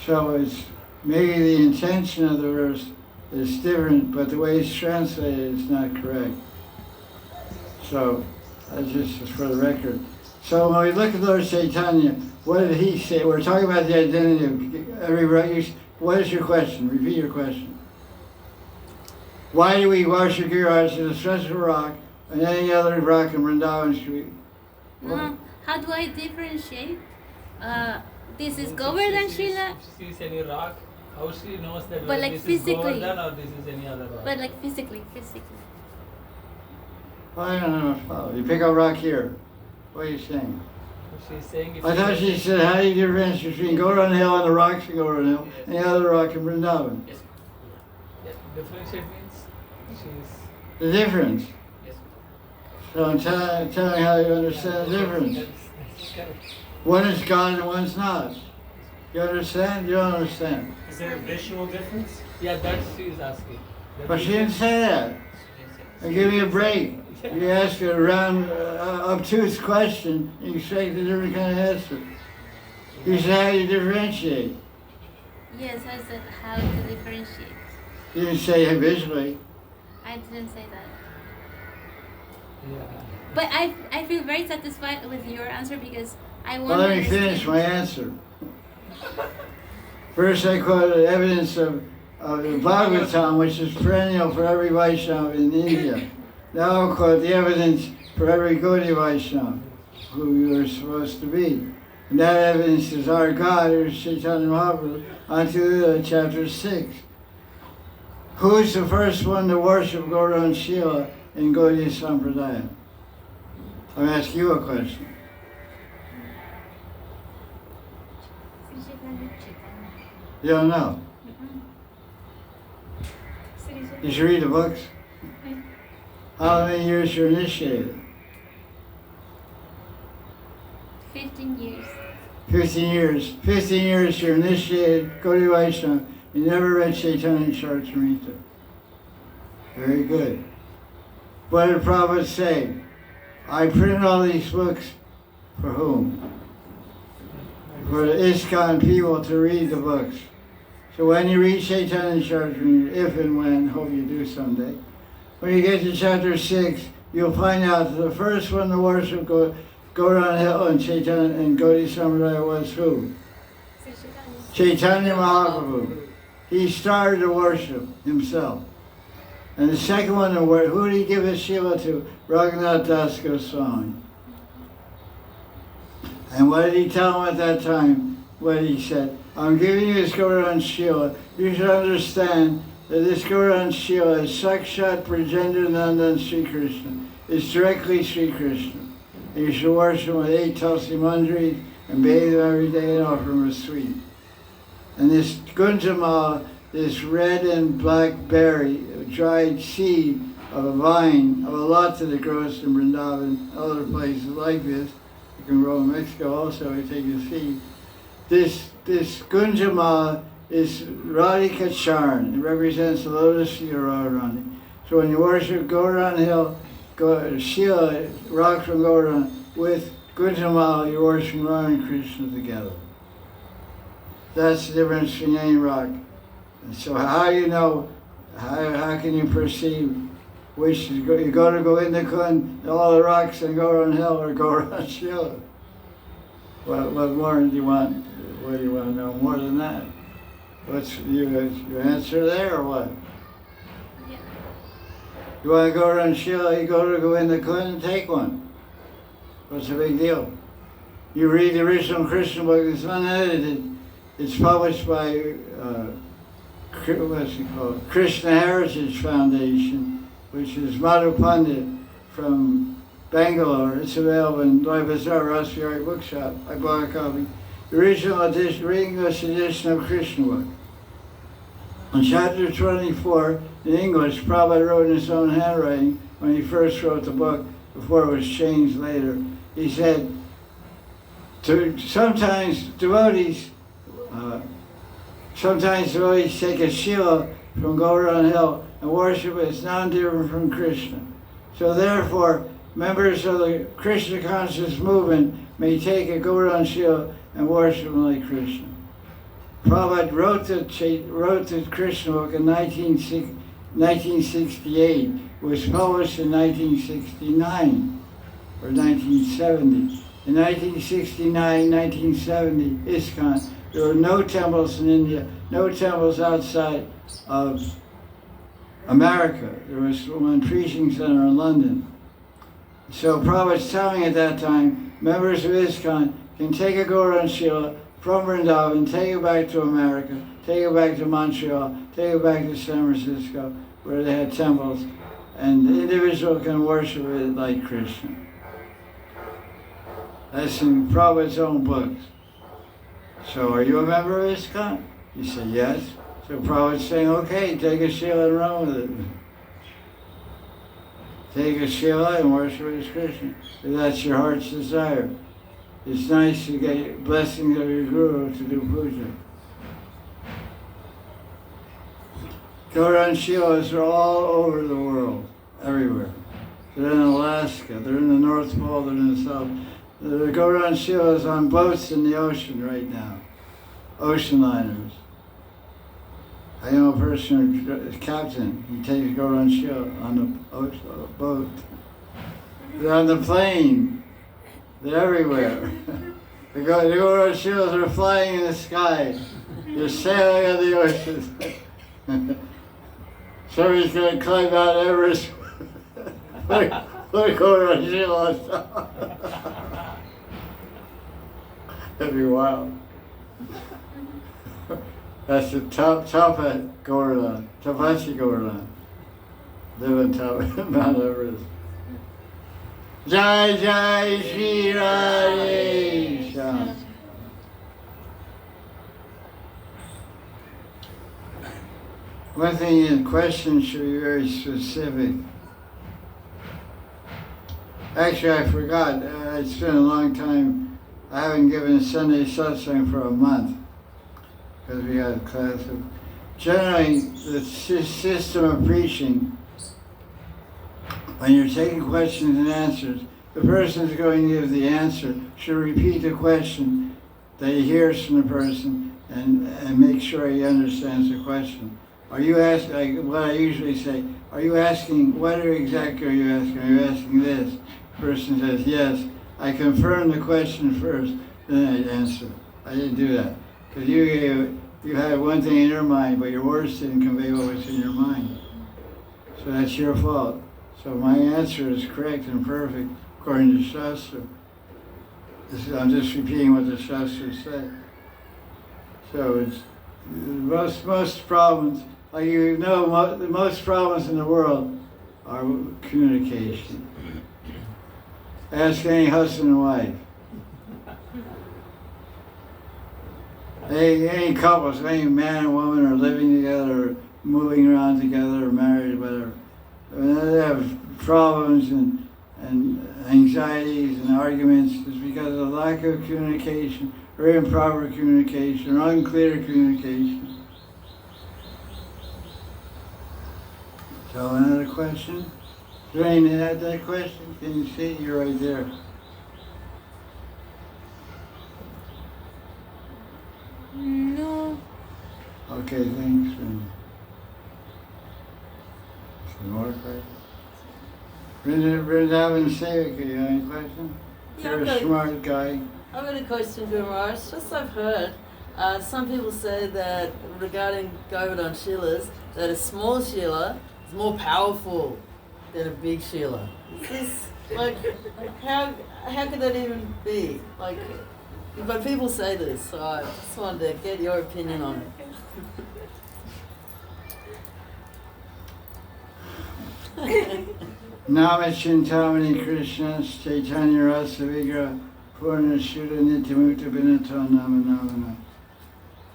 So it's maybe the intention of the verse is different, but the way it's translated is not correct. So that's just for the record. So when we look at Lord Chaitanya, what did he say? We're talking about the identity of every right. What is your question? Repeat your question. Why do we worship Giriraj in a special rock and any other rock in Vrindavan Street? No, how do I differentiate? This is Govardhan Srila, If she sees any rock, how she knows that But whether like this physically. is Govardhan or this is any other rock? but like physically. I don't know. You pick a rock here. What are you saying? She's saying if I thought she said, how do you differentiate between Govardhan Hill and the rocks in Govardhan Hill and the other rock in Vrindavan? Yes. Yeah, differentiate means she's... The difference. Yes. So I'm telling how you understand the difference. That's correct. One is God and one's not. You understand? You don't understand. Is there a visual difference? Yeah, that she is asking. That But is- she didn't say that. And give me a break. You ask a round, obtuse question, you expect a different kind of answer. You say how you differentiate. Yes, I said how to differentiate. You didn't say it visually. I didn't say that. Yeah. But I feel very satisfied with your answer because I want Well, to let me understand. finish my answer. First, I quoted evidence of the Bhagavatam, which is perennial for every Vaishnava in India. Now I'll quote the evidence for every Gaudiya Vaishnava, who you are supposed to be. And that evidence is our God, who is Chaitanya Mahaprabhu, onto chapter 6. Who is the first one to worship Gauranga Shila in Gaudiya Sampradaya? I'm asking you a question. You don't know? You should read the books. How many years you're initiated? 15 years. 15 years. 15 years you're initiated, Gaudiya Vaishnava. You never read Chaitanya Charitamrita. Very good. What did Prabhupada say? I printed all these books for whom? For the ISKCON people to read the books. So when you read Chaitanya Charitamrita, if and when, hope you do someday, when you get to chapter 6, you'll find out that the first one to worship Gauranga Hill and Chaitanya and Gaudiya Sampradaya was who? Chaitanya Mahaprabhu. He started to worship himself. And the second one to worship, who did he give his Shila to? Raghunath Das Goswami. And what did he tell him at that time? What he said, I'm giving you this Gauranga Shila. You should understand that this Gauranga Shila is Sakshat Prajendanandan Sri Krishna. It's directly Sri Krishna. And you should worship him with 8 Tulsi Manjaris and bathe him every day and offer him a sweet. And this Gunjamala, this red and black berry, dried seed of a vine, of a lata that grows in Vrindavan, other places like this. You can grow in Mexico also, you take a seed. This Gunjamala is Radhika Charn. It represents the lotus feet of Radharani. So when you worship Govardhan Hill, Shila, rock from Govardhan, with Gunjamala, you're worshiping Radha and Krishna together. That's the difference between any rock. And so how you know, how can you perceive which is you go to Govinda Kund, all the rocks and Govardhan Hill or Govardhan Shila? What more do you want? What do you want to know more than that? What's your answer there or what? Yeah. You want to go around Shila, you go to Govinda Kund and take one. What's the big deal? You read the original Krishna book, it's unedited. It's published by, what's it called? Krishna Heritage Foundation, which is Madhu Pandit from Bangalore. It's available in Loy Bazaar, Rasbiari Bookshop. I bought a copy. The original edition, English edition of Krishna book. On chapter 24, in English, Prabhupada wrote in his own handwriting when he first wrote the book, before it was changed later. He said, sometimes devotees take a Shila from Govardhan Hill and worship it. It's non-different from Krishna. So therefore, members of the Krishna conscious movement may take a Govardhan Shila and worship him like Krishna. Prabhupada wrote the Krishna book in 1968. It was published in 1969 or 1970. In 1969, 1970, ISKCON, there were no temples in India, no temples outside of America. There was one preaching center in London. So Prabhupada's telling at that time, members of ISKCON can take a Govardhan Shila from Vrindavan, take it back to America, take it back to Montreal, take it back to San Francisco, where they had temples, and the individual can worship it like Krishna. That's in Prabhupada's own books. So are you a member of ISKCON? You say yes. So Prabhupada's saying, okay, take a Shila and run with it. Take a Shila and worship as Krishna, if that's your heart's desire. It's nice to get blessings of your Guru to do puja. Govardhan Shilas are all over the world, everywhere. They're in Alaska, they're in the North Pole, they're in the South. The Govardhan Shilas on boats in the ocean right now, ocean liners. I know a person who's a captain, he takes Govardhan Shila on the boat. They're on the plane. They're everywhere. The Govardhan Shilas are flying in the sky. They're sailing on the ocean. Somebody's going to climb Mount Everest. Look Govardhan Shila. That'd be wild. That's the top at Govardhan, Tapachi Govardhan. Live on top of Mount Everest. Jaya Jaya Sri Radhe. One thing in the question should be very specific. Actually, I forgot. It's been a long time. I haven't given a Sunday satsang for a month because we had a class. Generally, the system of preaching, when you're taking questions and answers, the person who's going to give the answer should repeat the question that he hears from the person and make sure he understands the question. Are you asking, like what I usually say, are you asking, what exactly are you asking? Are you asking this? The person says, yes. I confirm the question first, then I answer. I didn't do that. Because you had one thing in your mind, but your words didn't convey what was in your mind. So that's your fault. So my answer is correct and perfect according to Shastra. I'm just repeating what the Shastra said. So it's most problems, like you know, the most problems in the world are communication. Ask any husband and wife. Any couples, any man and woman are living together, moving around together or married, whatever. When they have problems and anxieties and arguments, it's because of lack of communication, or improper communication, or unclear communication. So another question? Rain, you had that question? Can you see? You're right there. No. Okay, thanks. Some more questions? Vrindavan Sevika, you have any question? Yeah, You're a okay. smart guy. I've got a question for Maharaj. Just I've heard, some people say that regarding Govardhan Shilas, that a small Shila is more powerful than a big Shila. Is this, like, how could that even be? Like, but people say this, so I just wanted to get your opinion on it. Namachintamani Krishna Chaitanya Rasa Vigra Purna Shuddha Nityamukta Binato Nama Namana.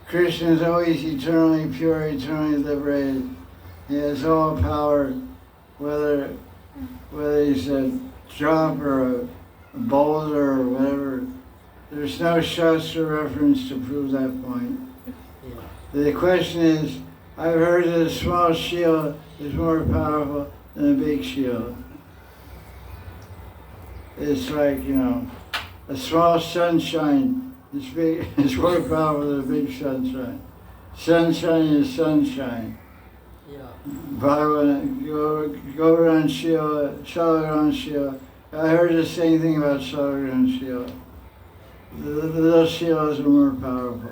Krishna is always eternally pure, eternally liberated. He has all power, whether he's a drop or a boulder or whatever. There's no Shastra reference to prove that point. The question is, I've heard that a small Shila is more powerful than a big Shila. It's like, a small sunshine is more powerful than a big sunshine. Sunshine is sunshine. Yeah. Bhagavan, Govardhan Shila, Shalagram Shila. I heard the same thing about Shalagram Shila. The little Shilas are more powerful.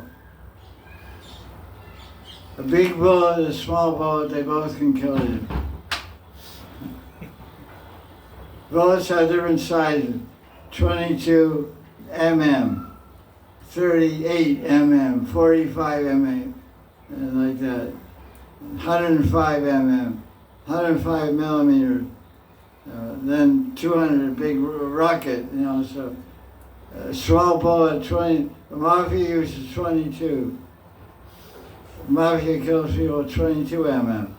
A big bullet, a small bullet, they both can kill you. Bullets have different sizes. 22 mm, 38 mm, 45 mm, and like that. 105 mm, 105 millimeters. Then 200, big rocket, so. Small bullet, 20, the Mafia uses 22. The Mafia kills people with 22 mm.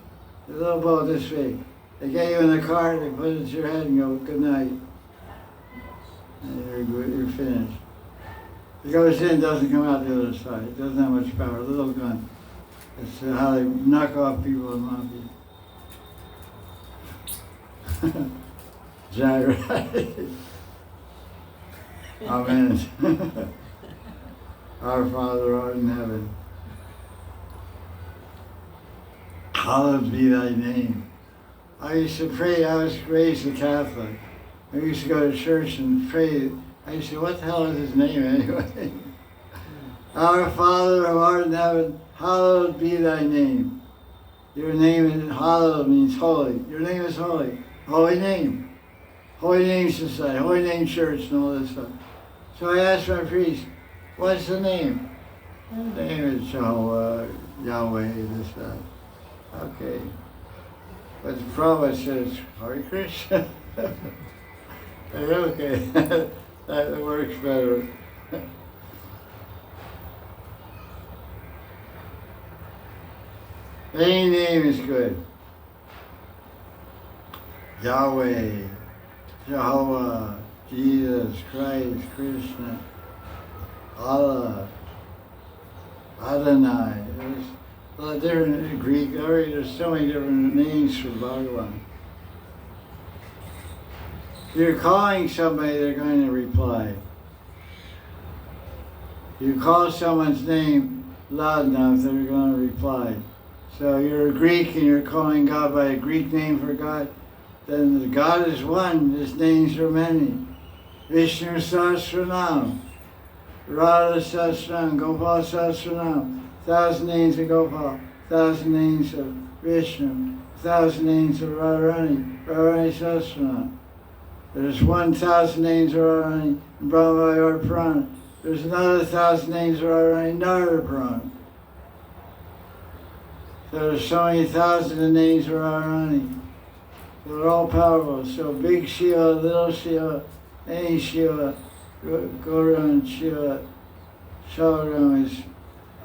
The little bullet this big. They get you in the car, they put it to your head and go, good night. And you're finished. It goes in, doesn't come out the other side. It doesn't have much power, a little gun. It's how they knock off people in Mafia. Jaya. Amen. Our Father art in heaven, hallowed be thy name. I used to pray, I was raised a Catholic. I used to go to church and pray. I used to say, what the hell is his name anyway? Our Father who art in heaven, hallowed be thy name. Your name is hallowed, means holy. Your name is holy. Holy name. Holy Name Society, Holy Name Church and all this stuff. So I asked my priest, what's the name? The name is Jehovah, Yahweh, this, that. Okay. But the Prabhupada says, Hari Krishna. Okay, that works better. Any name is good. Yahweh, Jehovah, Jesus, Christ, Krishna, Allah, Adonai. There's a lot of different Greek, there's so many different names for Bhagavan. If you're calling somebody, they're going to reply. You call someone's name loud enough, they're going to reply. So you're a Greek and you're calling God by a Greek name for God, then the God is one, His names are many. Vishnu Sahasranam, Radha Sahasranam, Gopal Sahasranam, 1,000 names of Gopal, 1,000 names of Vishnu, 1,000 names of Radharani, Radharani Sahasranam. There's 1,000 names of Radharani in Brahma Purana. There's another 1,000 names of Radharani in Narada Purana. So there's so many thousands of names of Radharani. They're all powerful. So big Shiva, little Shiva, any Shiva, Gauranga Shiva, Shalagram is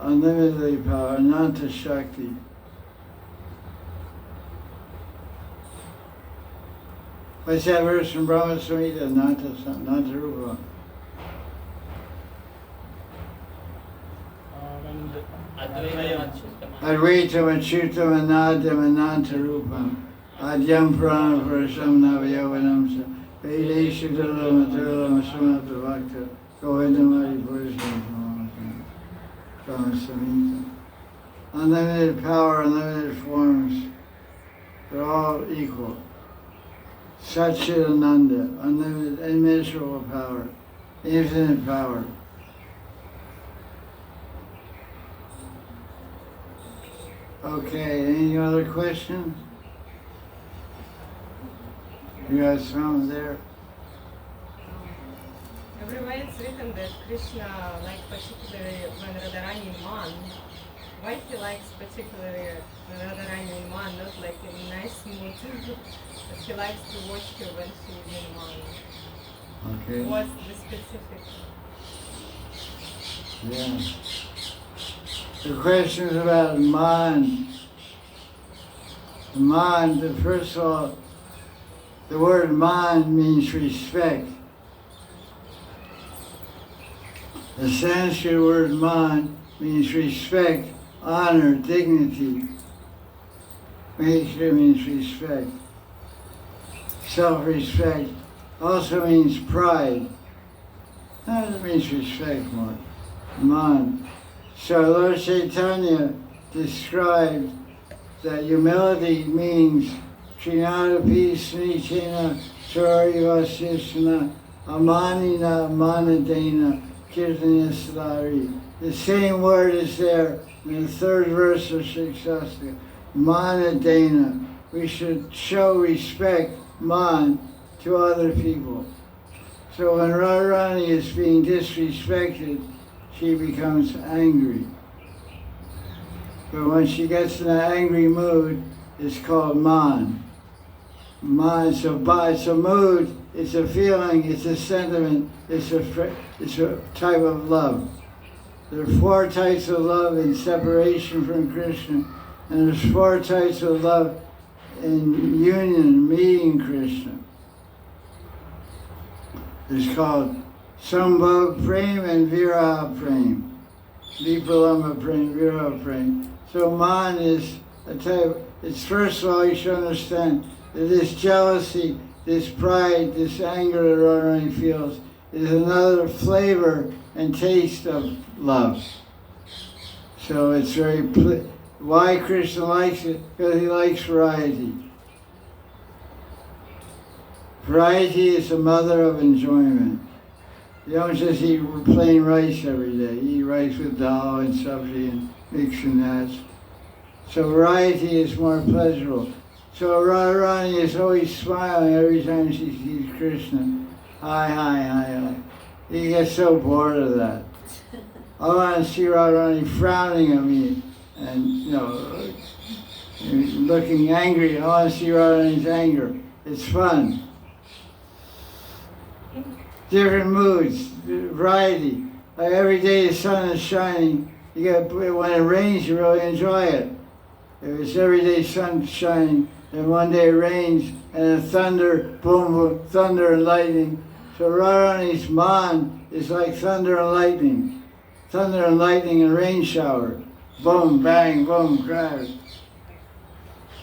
unlimitedly power, Ananta Shakti. What's that verse from Brahma Samhita? Nanta Rupa. Advaitam Achyutam Anadam Ananta Rupam Adyam Pranam Purusam Navayavanam Sa Vedeshu Dalam Atulam Sumata Bhakta Govindam Hari Purusam Brahma Samhita. Unlimited power, unlimited forms, they're all equal. Satchidananda, unlimited, immeasurable power, infinite power. Okay, any other questions? You got some there? Everywhere it's written that Krishna, like particularly when Radharani man, why he likes particularly when Radharani man, not like in a nice mood, but he likes to watch her when she's in man. Okay. What's the specific? Yeah. The question is about mind. Mind, first of all, the word mind means respect. The Sanskrit word mind means respect, honor, dignity. Basically means respect. Self-respect also means pride. That means respect more. Man. So Lord Chaitanya described that humility means Trinadapi Snichena Chorivasishna Amanina Manadena Kirtanya Sadari. The same word is there in the third verse of Shikshastra. Manadena. We should show respect, man, to other people. So when Radharani is being disrespected, she becomes angry. But when she gets in an angry mood, it's called man. Man, it's a mood, it's a feeling, it's a sentiment, it's a type of love. There are 4 types of love in separation from Krishna, and there's 4 types of love in union, meeting Krishna. It's called Sambhog Prem and Viraha Prem. Vipalama Prem, Viraha Prem. So man is a type, it's first of all you should understand that this jealousy, this pride, this anger that Radharani feels is another flavor and taste of love. So it's very, why Krishna likes it? Because he likes variety. Variety is the mother of enjoyment. You don't just eat plain rice every day. You eat rice with dal and sabzi and mix and match. So variety is more pleasurable. So Radharani is always smiling every time she sees Krishna. Hi, hi, hi, hi. He gets so bored of that. I want to see Radharani frowning at me and, looking angry. I want to see Radharani's anger. It's fun. Different moods, variety. Like every day the sun is shining. When it rains, you really enjoy it. If it's every day sun shining, then one day it rains and then thunder, boom, boom, thunder and lightning. So Radharani's man is like thunder and lightning. Thunder and lightning and rain shower. Boom, bang, boom, crash.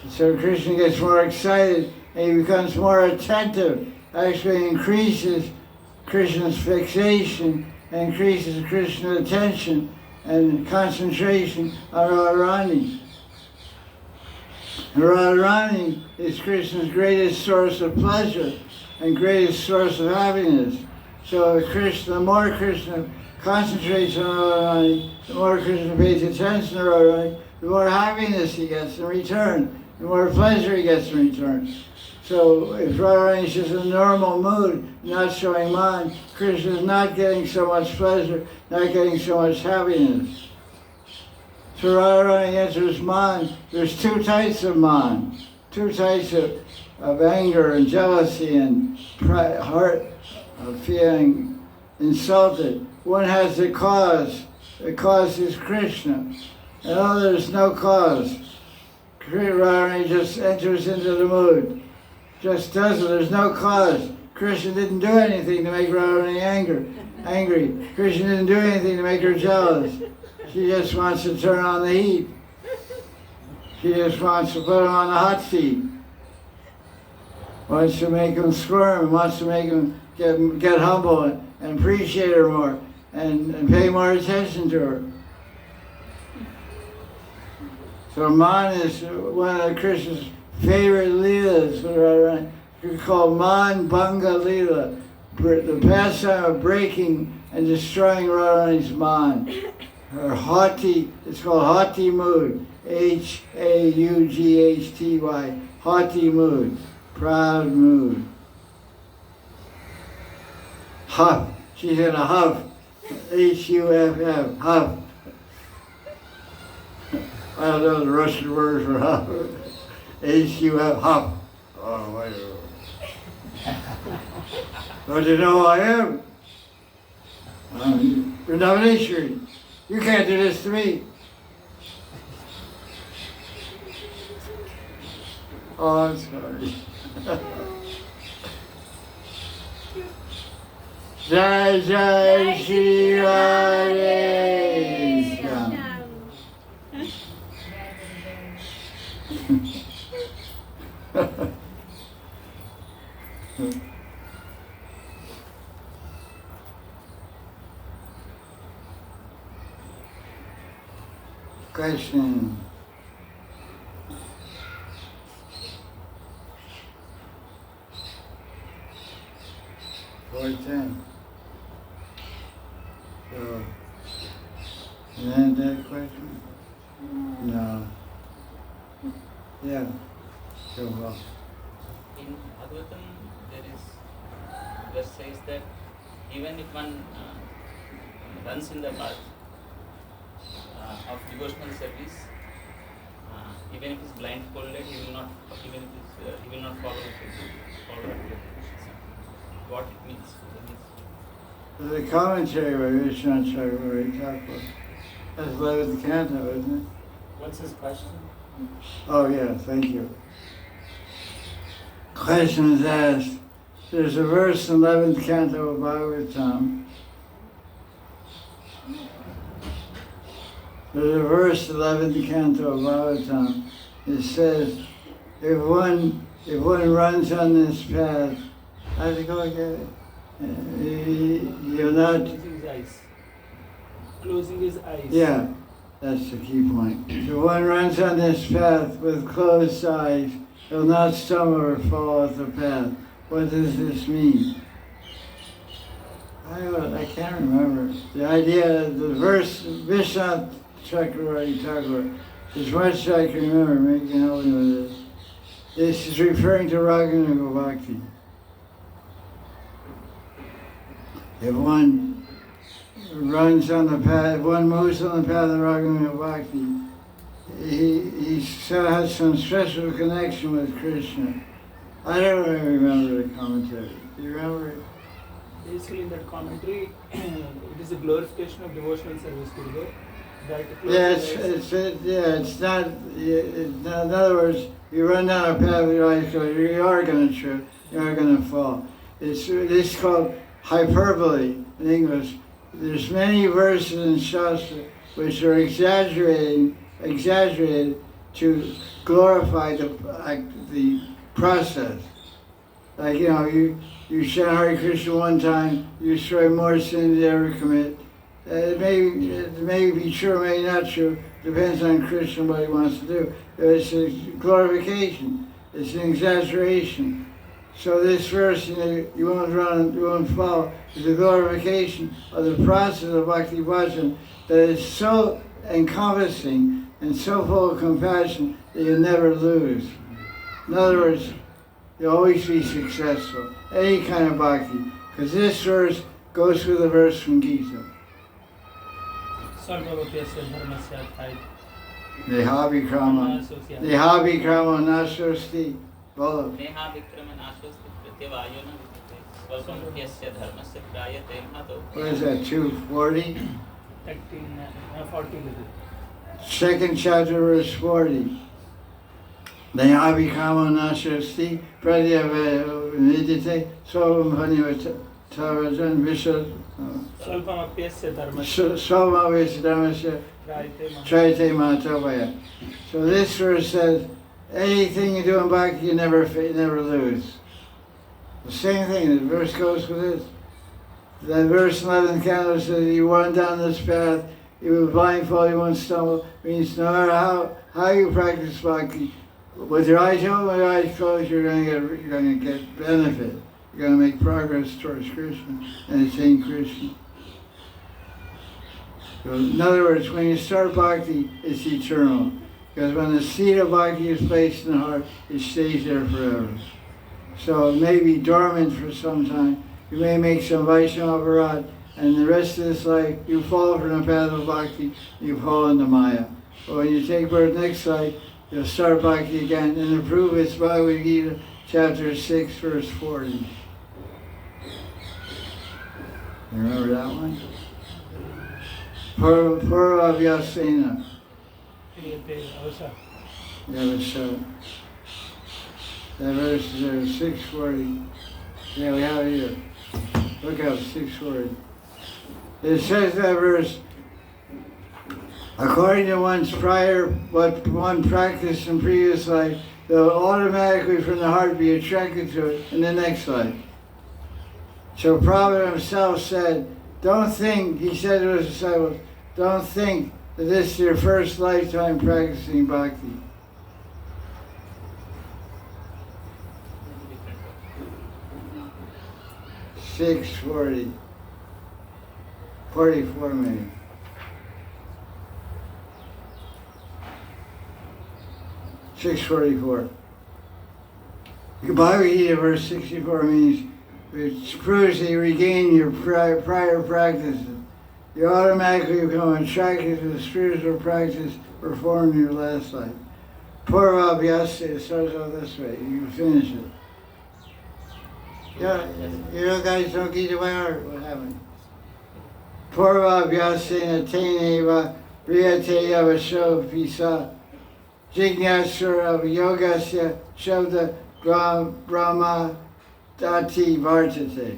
So Krishna gets more excited and he becomes more attentive. Actually increases Krishna's fixation, increases Krishna's attention and concentration on Radharani. Radharani is Krishna's greatest source of pleasure and greatest source of happiness. So the more Krishna concentrates on Radharani, the more Krishna pays attention to Radharani, the more happiness he gets in return, the more pleasure he gets in return. So if Radharani is just in a normal mood, not showing mind, Krishna is not getting so much pleasure, not getting so much happiness. So Radharani enters mind. There's 2 types of mind, 2 types of anger and jealousy and heart of feeling insulted. One has the cause. The cause is Krishna. And other is no cause. Radharani just enters into the mood. just does it. There's no cause. Krishna didn't do anything to make Radharani angry. Krishna didn't do anything to make her jealous. She just wants to turn on the heat. She just wants to put him on the hot seat. Wants to make him squirm, wants to make him get humble and appreciate her more and pay more attention to her. So Man is one of Krishna's favorite leelas. It's called Man Bhanga Leela, the pastime of breaking and destroying Radharani's Man. Her haughty, it's called haughty mood, H-A-U-G-H-T-Y, haughty mood, proud mood. Huff, she's in a huff, H-U-F-F, huff. I don't know the Russian word for huff, H-U-F, huff. Oh, wait a minute. Don't you know who I am? I'm Vrindavaneshwari. You can't do this to me. Oh, I'm sorry. Jaya Jaya Sri Radhe. Question. $4.10. So, is that question? No. Yeah. So well. In Bhagavatam, there is verse says that even if one runs in the path of devotional service, even if he is blindfolded, he will not follow it. What it means. The commentary by Vishwanath Thakur. That's 11th canto, isn't it? What's his question? Oh yeah, thank you. Question is asked. There's a verse in 11th canto of Bhagavatam. There's a verse in 11th canto of Bhagavatam. It says, if one runs on this path, how's it go again? You're not. Closing his eyes. Closing his eyes. Yeah, that's the key point. If one runs on this path with closed eyes, he'll not stumble or fall off the path. What does this mean? I can't remember. The idea, the verse, Vishwanath Thakur, as much as I can remember, maybe you can help me with this. This is referring to Raganuga Bhakti. If one runs on the path, if one moves on the path of Raganuga Bhakti, he has some special connection with Krishna. I don't really remember the commentary. Do you remember it? Basically, in that commentary, it is a glorification of devotional service to God. It's not. In other words, you run down a path with your eyes closed, you are going to trip, you are going to fall. It's called hyperbole in English. There's many verses in Shastra which are exaggerated to glorify the process. Like, you chant Hari Krishna one time, you destroy more sin than you ever commit. It may be true, it may not true, depends on Krishna what he wants to do. It's a glorification, it's an exaggeration. So this verse, you won't run, you won't fall, is a glorification of the process of Bhakti Bhajan that is so encompassing and so full of compassion that you never lose. In other words, you'll always be successful, any kind of bhakti, because this verse goes with the verse from Gita. Nehavikrama nasosti. Bolo. What is that, 240? 40. Second chapter, verse 40. Nayabhikamo nashasti pradyavadite sovam panivatavan vishad Swalpamapyasya dharmasya Soma Dharmasya Traite Mahatavaya. So this verse says, anything you do in bhakti, you never lose. The same thing, the verse goes with this. That verse 11th canto says, you run down this path, you will blindfold, you won't stumble. Means no matter how you practice bhakti, with your eyes open, with your eyes closed, you're going to get benefit. You're going to make progress towards Krishna and attain Krishna. So in other words, when you start bhakti, it's eternal. Because when the seed of bhakti is placed in the heart, it stays there forever. So it may be dormant for some time. You may make some Vaishnava aparad, and the rest of this life, you fall from the path of bhakti, you fall into Maya. But when you take birth next life, you'll start bhakti again. And to prove it's Bhagavad Gita, chapter 6, verse 40. You remember that one? Purva Vyasena. That verse is there, 640. Yeah, we have it here. Look up, 640. It says that verse, according to what one practiced in previous life, they'll automatically from the heart be attracted to it in the next life. So Prabhupada himself said, don't think, he said to his disciples, don't think that this is your first lifetime practicing bhakti. $640, 44 maybe. $644. Bhagavad Gita verse 64 means, which proves that you regain your prior practices. You automatically become attracted to the spiritual practice performed in your last life. Purva Vyasya, it starts out this way. You finish it. Yeah, you know, guys don't get away or what happened? Purva Vyasena Teneva Riyate Avasho Pisa Jignasura Yogasya Shabda Brahma Dati Vartate.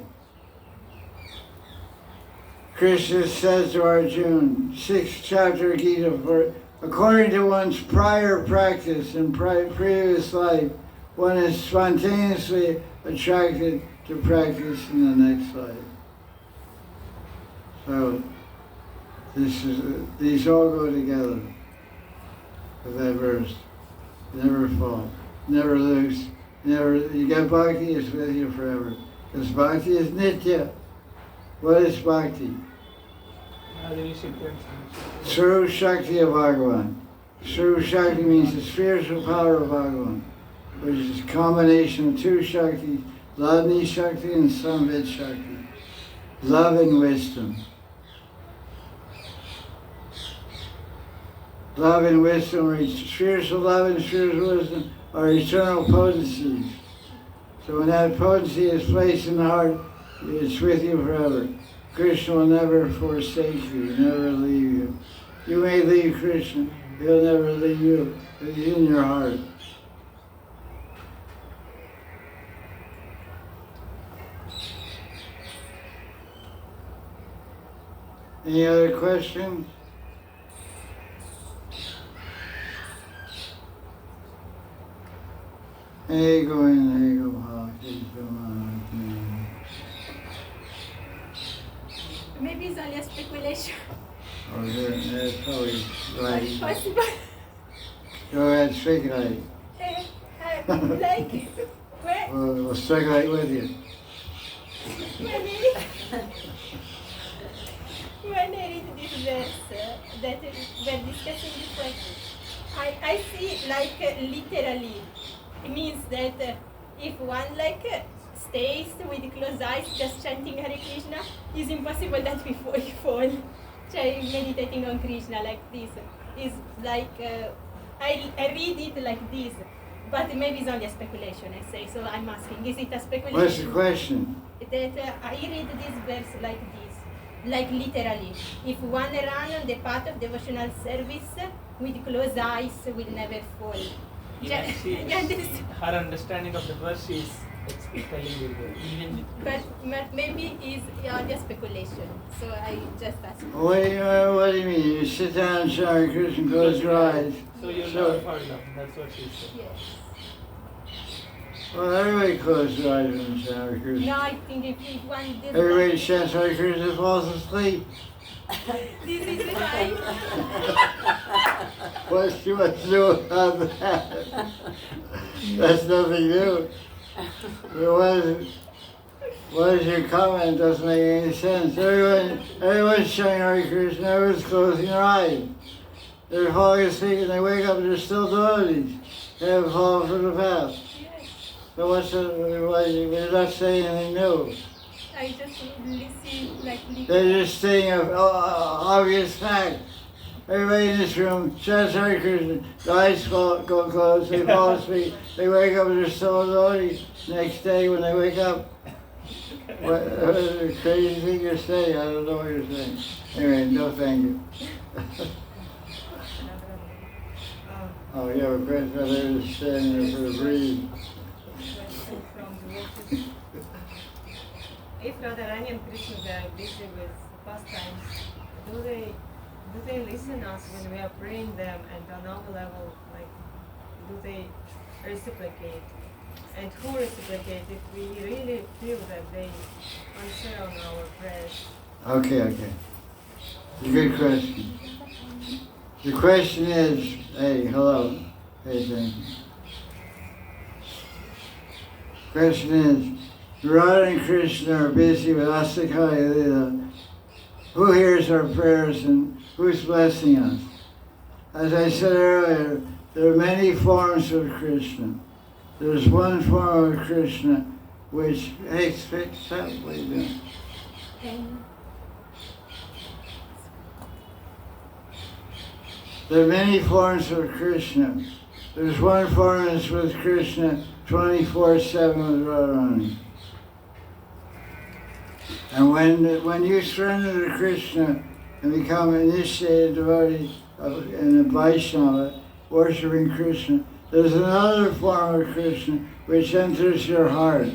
Krishna says to Arjuna, 6th chapter Gita, according to one's prior practice in previous life, one is spontaneously attracted to practice in the next life. So these all go together with that verse. Never fall, never lose, never. You get bhakti, it's with you forever. Because bhakti is nitya. What is bhakti? Swarup Shakti of Bhagavan. Swarup Shakti means the spiritual power of Bhagavan, which is a combination of two Shaktis, Ladni Shakti and Samvid Shakti. Love and wisdom. Love and wisdom, spiritual love and spiritual wisdom are eternal potencies. So when that potency is placed in the heart, it's with you forever. Krishna will never forsake you, never leave you. You may leave Krishna, he'll never leave you. He's in your heart. Any other questions? Ego in ego bhakti. Maybe it's only a speculation. Oh, that's probably But right. possible. Go ahead, speculate. Like, when We'll speculate with you. when I read this verse that we're discussing before, I see like literally. It means that if one like stays with closed eyes just chanting Hare Krishna, it's impossible that we fall. Meditating on Krishna like this is like I read it like this, but maybe it's only a speculation. I say so. I'm asking, is it a speculation? What's the question? That I read this verse like this, like literally. If one run on the path of devotional service with closed eyes, will never fall. Even, Yeah, this. Her understanding of the verse, she is telling you that. even But maybe it's only a speculation. So I just asked. What do you mean? You sit down and chant Hare Krishna, close your eyes. So you'll So- never fall down. That's what she said. Yes. Well, everybody closes their eyes when they chant Hare Krishna. No, I think if one does Everybody chants Hare Krishna falls asleep. this is right. What's too much to do about that? That's nothing new. What is your comment? Doesn't make any sense. Everyone's chanting Hare Krishna, everyone's closing their eyes. They're falling asleep and they wake up and they're still devotees. They haven't fallen from the path. So we're not saying anything new. I just listen like They're just saying an obvious fact. Everybody in this room chants Hare Krishna, the eyes go closed, they fall asleep, they wake up and they're still devotees. Next day when they wake up, what crazy thing you're saying, I don't know what you're saying. Anyway, no thank you. Oh, you have a question, they're just standing there for a breeze. Question from devotees. If Radharani and Krishna they are busy with pastimes, do they listen us when we are praying them, and on our level, like, do they reciprocate? And who reciprocate if we really feel that they answer on our prayers? Okay. It's a good question. The question is, hey, hello. Hey, thank you. Question is, Radha and Krishna are busy with Asakaya Lila. Who hears our prayers and who's blessing us? As I said earlier, there are many forms of Krishna. There's one form of Krishna which, hey, fix up, what are you doing? There are many forms of Krishna. There's one form that's with Krishna 24/7 with Radharani. And when you surrender to Krishna and become an initiated devotee and a Vaishnava, worshiping Krishna, there's another form of Krishna which enters your heart.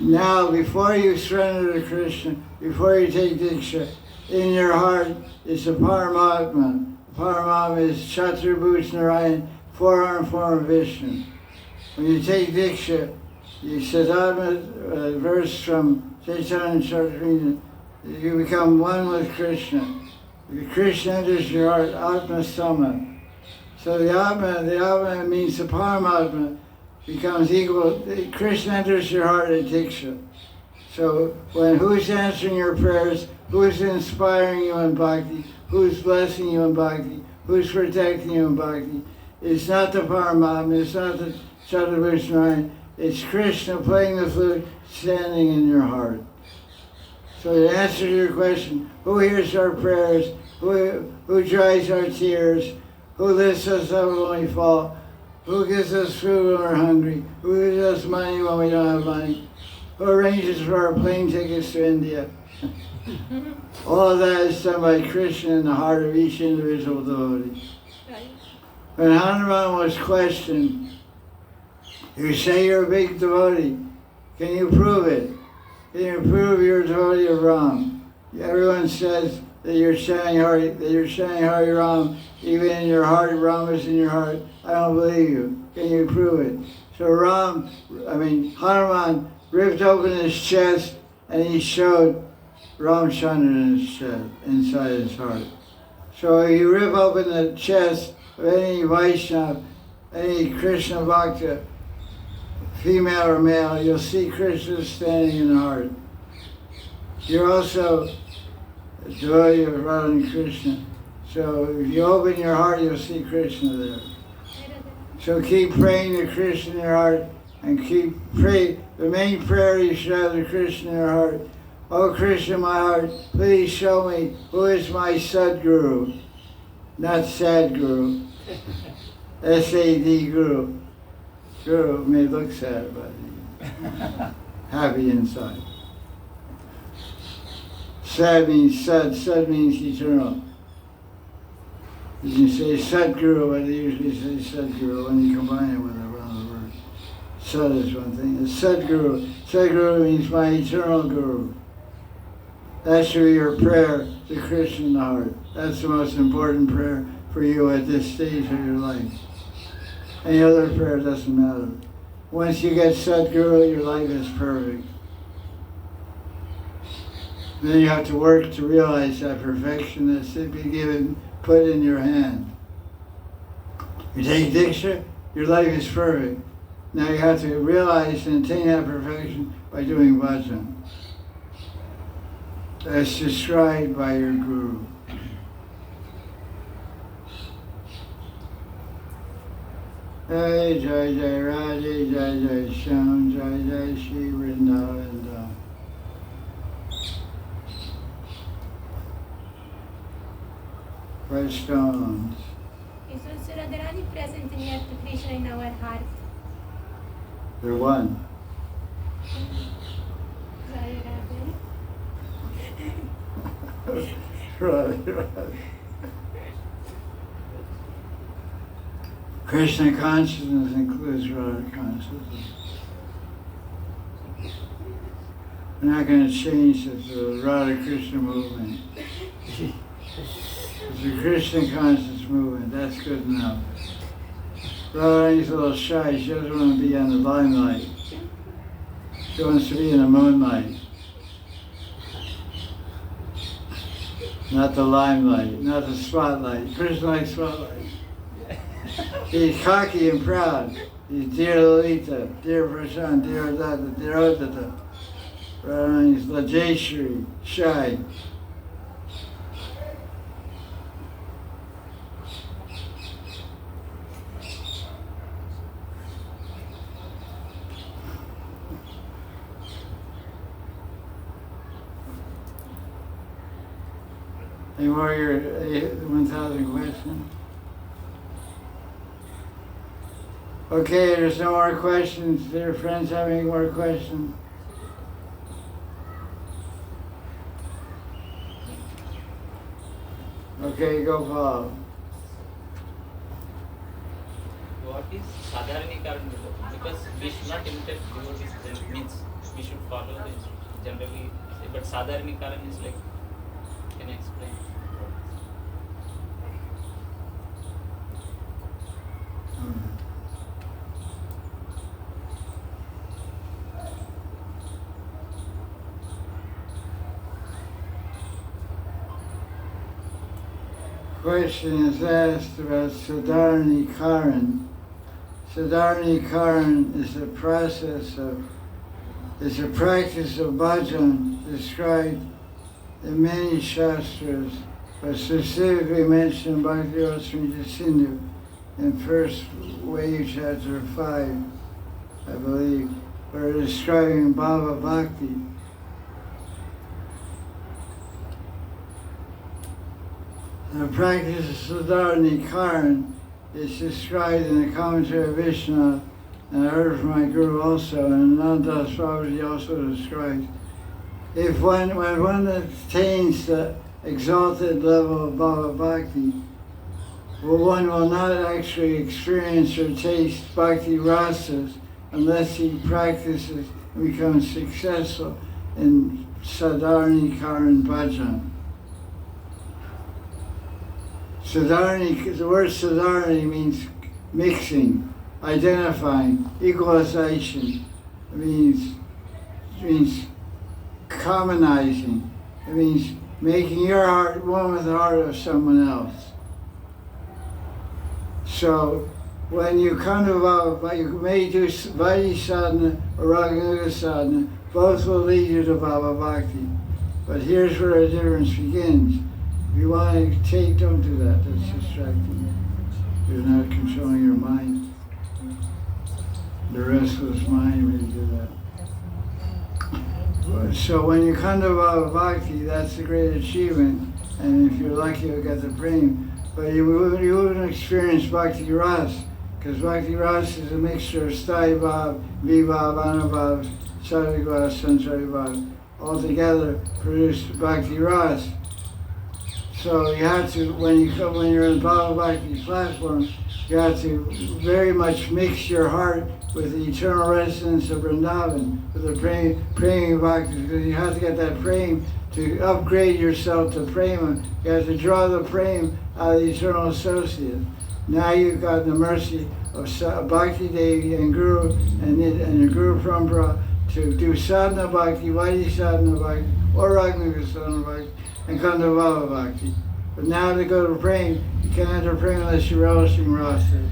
Now, before you surrender to Krishna, before you take Diksha, in your heart is a Paramatma. Paramatma is Chaturbhuj Narayan, four-armed form of Vishnu. When you take Diksha, you said a verse from Chaitanya Charitamrita, you become one with Krishna. Krishna enters your heart, Atma Sama. So the Atma means the Paramatma becomes equal. Krishna enters your heart at Diksha. So who's answering your prayers, who's inspiring you in bhakti, who's blessing you in bhakti, who's protecting you in bhakti, it's not the Paramatma, it's not the Chaturbhuj Narayan, it's Krishna playing the flute, standing in your heart. So to answer your question, who hears our prayers, who dries our tears, who lifts us up when we fall, who gives us food when we're hungry, who gives us money when we don't have money, who arranges for our plane tickets to India. All of that is done by Krishna in the heart of each individual devotee. When Hanuman was questioned, you say you're a big devotee, can you prove it? Can you prove you're a devotee of Ram? Everyone says that you're chanting Hari Ram, even in your heart, Ram is in your heart. I don't believe you. Can you prove it? So Hanuman ripped open his chest and he showed Ramchandra in his chest, inside his heart. So if you rip open the chest of any Vaishnava, any Krishna Bhakta, female or male, you'll see Krishna standing in the heart. You're also a devotee of Radha and Krishna. So if you open your heart, you'll see Krishna there. So keep praying to Krishna in your heart and keep praying. The main prayer you should have to Krishna in your heart. Oh Krishna, my heart, please show me who is my Sadguru, not Sadguru. S-A-D Guru. Guru may look sad, but happy inside. Sad means eternal. You can say Sadguru, but they usually say Sadguru when you combine it with another word. Sad is one thing. It's Sadguru. Sadguru means my eternal Guru. That should be your prayer to Krishna in the heart. That's the most important prayer for you at this stage of your life. Any other prayer doesn't matter. Once you get Sadguru, your life is perfect. Then you have to work to realize that perfection that's to be given, put in your hand. You take Diksha, your life is perfect. Now you have to realize and attain that perfection by doing bhajan. As described by your Guru. Jaya Jaya Radhe, Jaya Jaya Sri, Jaya Jaya Sri Radhe. Questions? Is also Radharani present near to Krishna in our heart? They're one. Jaya Radhe. Right. Krishna consciousness includes Radha consciousness. We're not going to change the Radha Krishna movement. It's a Krishna conscious movement, that's good enough. Radharani's a little shy, she doesn't want to be on the limelight. She wants to be in the moonlight. Not the limelight, not the spotlight. Krishna likes spotlight. He's cocky and proud. He's dear Lalita, dear Prashant, dear Adata, dear Odata. Radharani's Lajeshwari, shy. Any more of your 1,000 questions? Okay, there's no more questions. Do your friends have any more questions? Okay, Gopal. What is sadharanikaran? Because we should not imitate devotees, that means we should follow this generally. But sadharanikaran is like, can you explain? Question is asked about sadharanikaran. Sadharanikaran is a practice of bhajan described in many shastras, but specifically mentioned in Bhakti Sri Sindhu in first wave chapter 5, I believe, where describing Bhava Bhakti. The practice of sadharanikaran is described in the commentary of Vishnu, and I heard from my Guru also, and Anandas Babaji also describes. When one attains the exalted level of Bhava Bhakti, one will not actually experience or taste Bhakti rasas unless he practices and becomes successful in sadharanikaran bhajan. Sadharani, the word sadharani means mixing, identifying, equalization. It means commonizing. It means making your heart one with the heart of someone else. So when you come to Bhava, you may do Vaidhi sadhana or Raganuga sadhana, both will lead you to Bhava Bhakti. But here's where the difference begins. If you want to take, don't do that. That's distracting. You're not controlling your mind. The restless mind may do that. So when you come to Bhava Bhakti, that's a great achievement. And if you're lucky, you'll get the prem. But you wouldn't experience Bhakti Ras, because Bhakti Ras is a mixture of Sthai Bhav, Vibhav, Anubhav, Sadhgava, Sansari Bhav. All together produce Bhakti Ras. So you have to, when you're in Baba Bhakti's platform, you have to very much mix your heart with the eternal residence of Vrindavan, with the praying bhakti, because you have to get that praying to upgrade yourself to prema. You have to draw the prema out of the eternal associate. Now you've got the mercy of Bhakti Devi and Guru and the Guru Parampara to do sadhana bhakti, Vaidhi sadhana bhakti, or Raghunaga sadhana bhakti, and come to Baba Bhakti. But now to go to praying, you can't enter praying unless you're relishing rasas.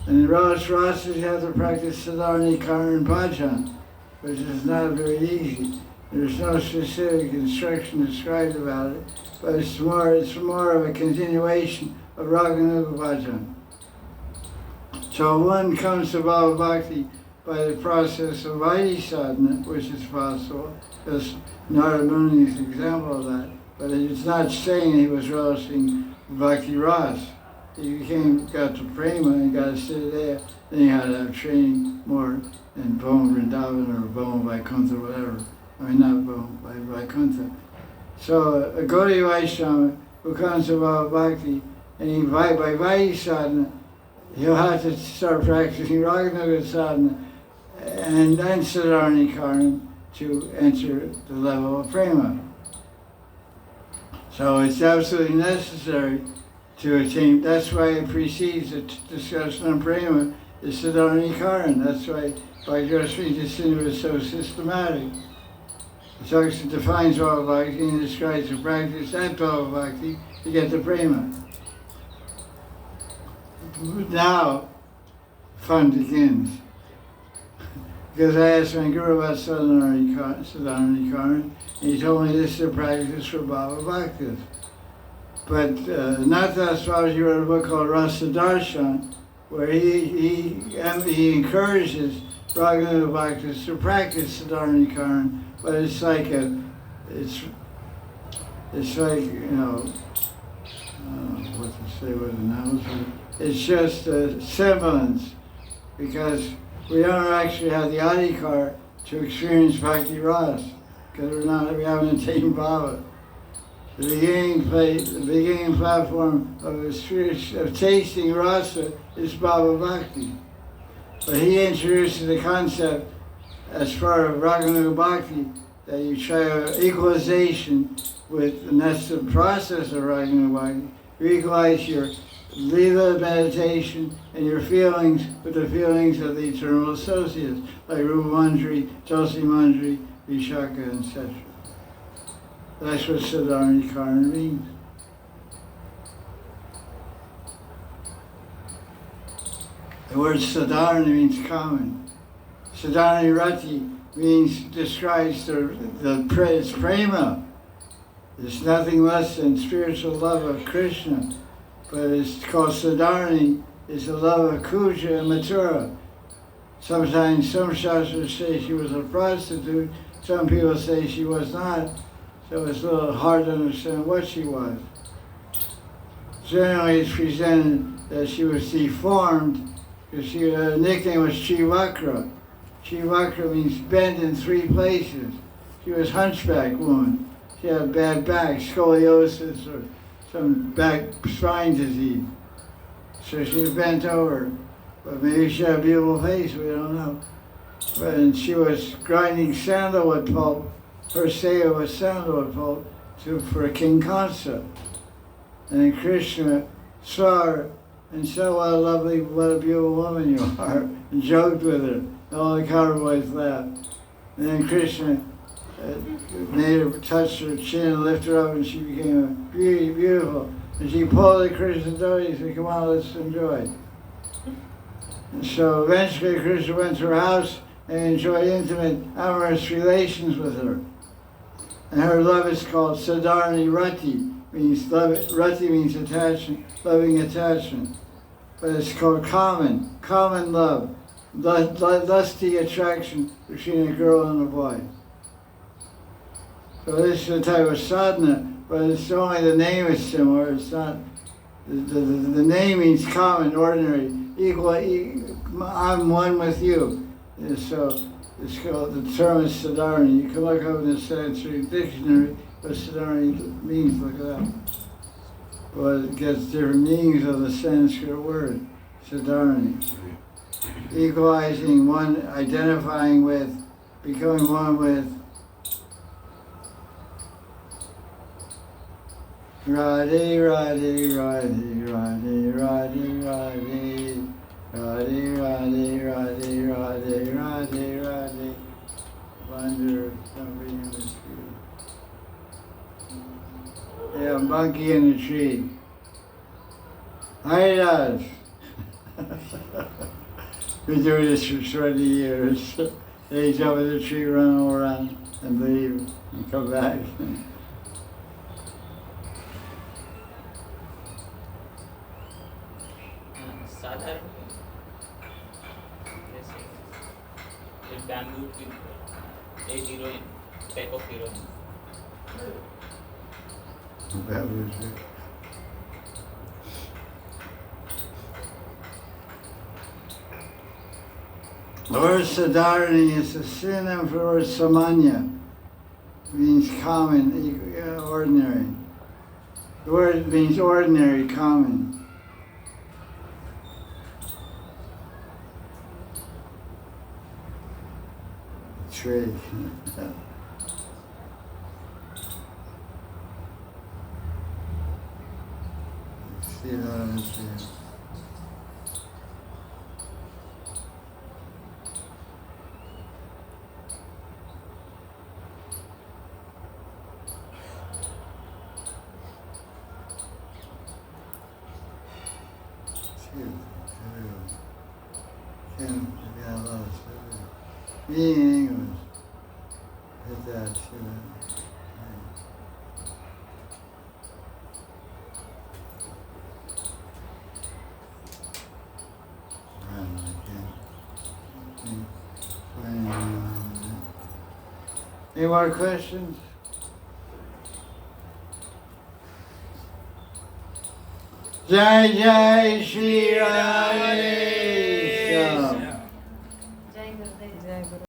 And in relish rasas, you have to practice sadhana, karma, and bhajan, which is not very easy. There's no specific instruction described about it, but it's more of a continuation of Raghunaga bhajan. So one comes to Baba Bhakti by the process of Vaidhi sadhana, which is possible, as Narada Muni's example of that. But it's not saying he was relishing Bhakti Ras. He got to prema and got to sit there. Then he had to have training more in Bhoma Vrindavan or Bhoma Vaikuntha, whatever. I mean, not Bhoma, Vaikuntha. So a Gaudiya Vaisnava who comes to Baba Bhakti, and by Vaidhi sadhana, he'll have to start practicing Raghunaga sadhana and then Sadharani Karma to enter the level of prema. So it's absolutely necessary to attain. That's why it precedes the discussion on prema, is Sadharani Karma. That's why Bhakti Sindhu is so systematic. It talks, it defines Baba Bhakti and describes the practice at Baba Bhakti to get the prema. Now, fun begins. Because I asked my Guru about sadhana karma, and he told me this is a practice for Baba Bhaktas. But Natha Babaji wrote a book called Rasa Darshan, where he encourages Raghunaga Bhaktas to practice sadhana karma, but it's like it's like, you know, I don't know what to say with an analogy. It's just a semblance, because we don't actually have the adhikar to experience Bhakti Ras, because we haven't attained Baba. The beginning platform of tasting rasa is Baba Bhakti. But he introduces the concept as part of Raghunaga Bhakti that you try equalization with, and that's the process of Raghunaga Bhakti. You equalize your Lila meditation and your feelings with the feelings of the eternal associates, like Rupa Manjari, Tulsi Manjari, Vishaka, etc. That's what Sadharani Karma means. The word Sadharana means common. Sadharani Rati describes it's prema. It's nothing less than spiritual love of Krishna. But it's called Sadharani, is the love of Kuja and Mathura. Sometimes some shastras say she was a prostitute, some people say she was not, so it's a little hard to understand what she was. Generally it's presented that she was deformed, because her nickname was Chivakra. Chivakra means bent in 3 places. She was hunchback woman. She had a bad back, scoliosis, or some back spine disease. So she was bent over. But maybe she had a beautiful face, we don't know. And she was grinding sandalwood pulp. Her seva was sandalwood pulp for King Kansa. And then Krishna saw her and said, what a beautiful woman you are, and joked with her. And all the cowboys laughed. And then Krishna made her touch her chin, lift her up, and she became beautiful. And she pulled the Krishna door and said, come on, let's enjoy. And so eventually Krishna went to her house and enjoyed intimate, amorous relations with her. And her love is called Sadharani Rati. Rati means attachment, loving attachment. But it's called common love, lusty attraction between a girl and a boy. So this is a type of sadhana, but it's only the name is similar. It's not, the name means common, ordinary, equal, I'm one with you. And so it's called, the term is sadharana. You can look up in the Sanskrit dictionary, what Siddharani means, look it up. Well, it gets different meanings of the Sanskrit word, Siddharani. Equalizing one, identifying with, becoming one with Radhe, Radhe, Radhe, Radhe, Radhe, Radhe, Radhe, Radhe, Radhe, Radhe, Radhe, Radhe. Wonder of somebody in the tree. Yeah, a monkey in the tree. Hari Katha. We do this for 20 years. They jump in the tree, run around, and leave, and come back. Sadhya, they say, a bamboo with a heroine, type of heroine. That was it. The word Sadarani is a synonym for the word Samanya. It means common, ordinary. The word means ordinary, common. Tree. See that is here. Me in English. Hit that shit. Any more questions? Jaya Jaya Sri Radhe.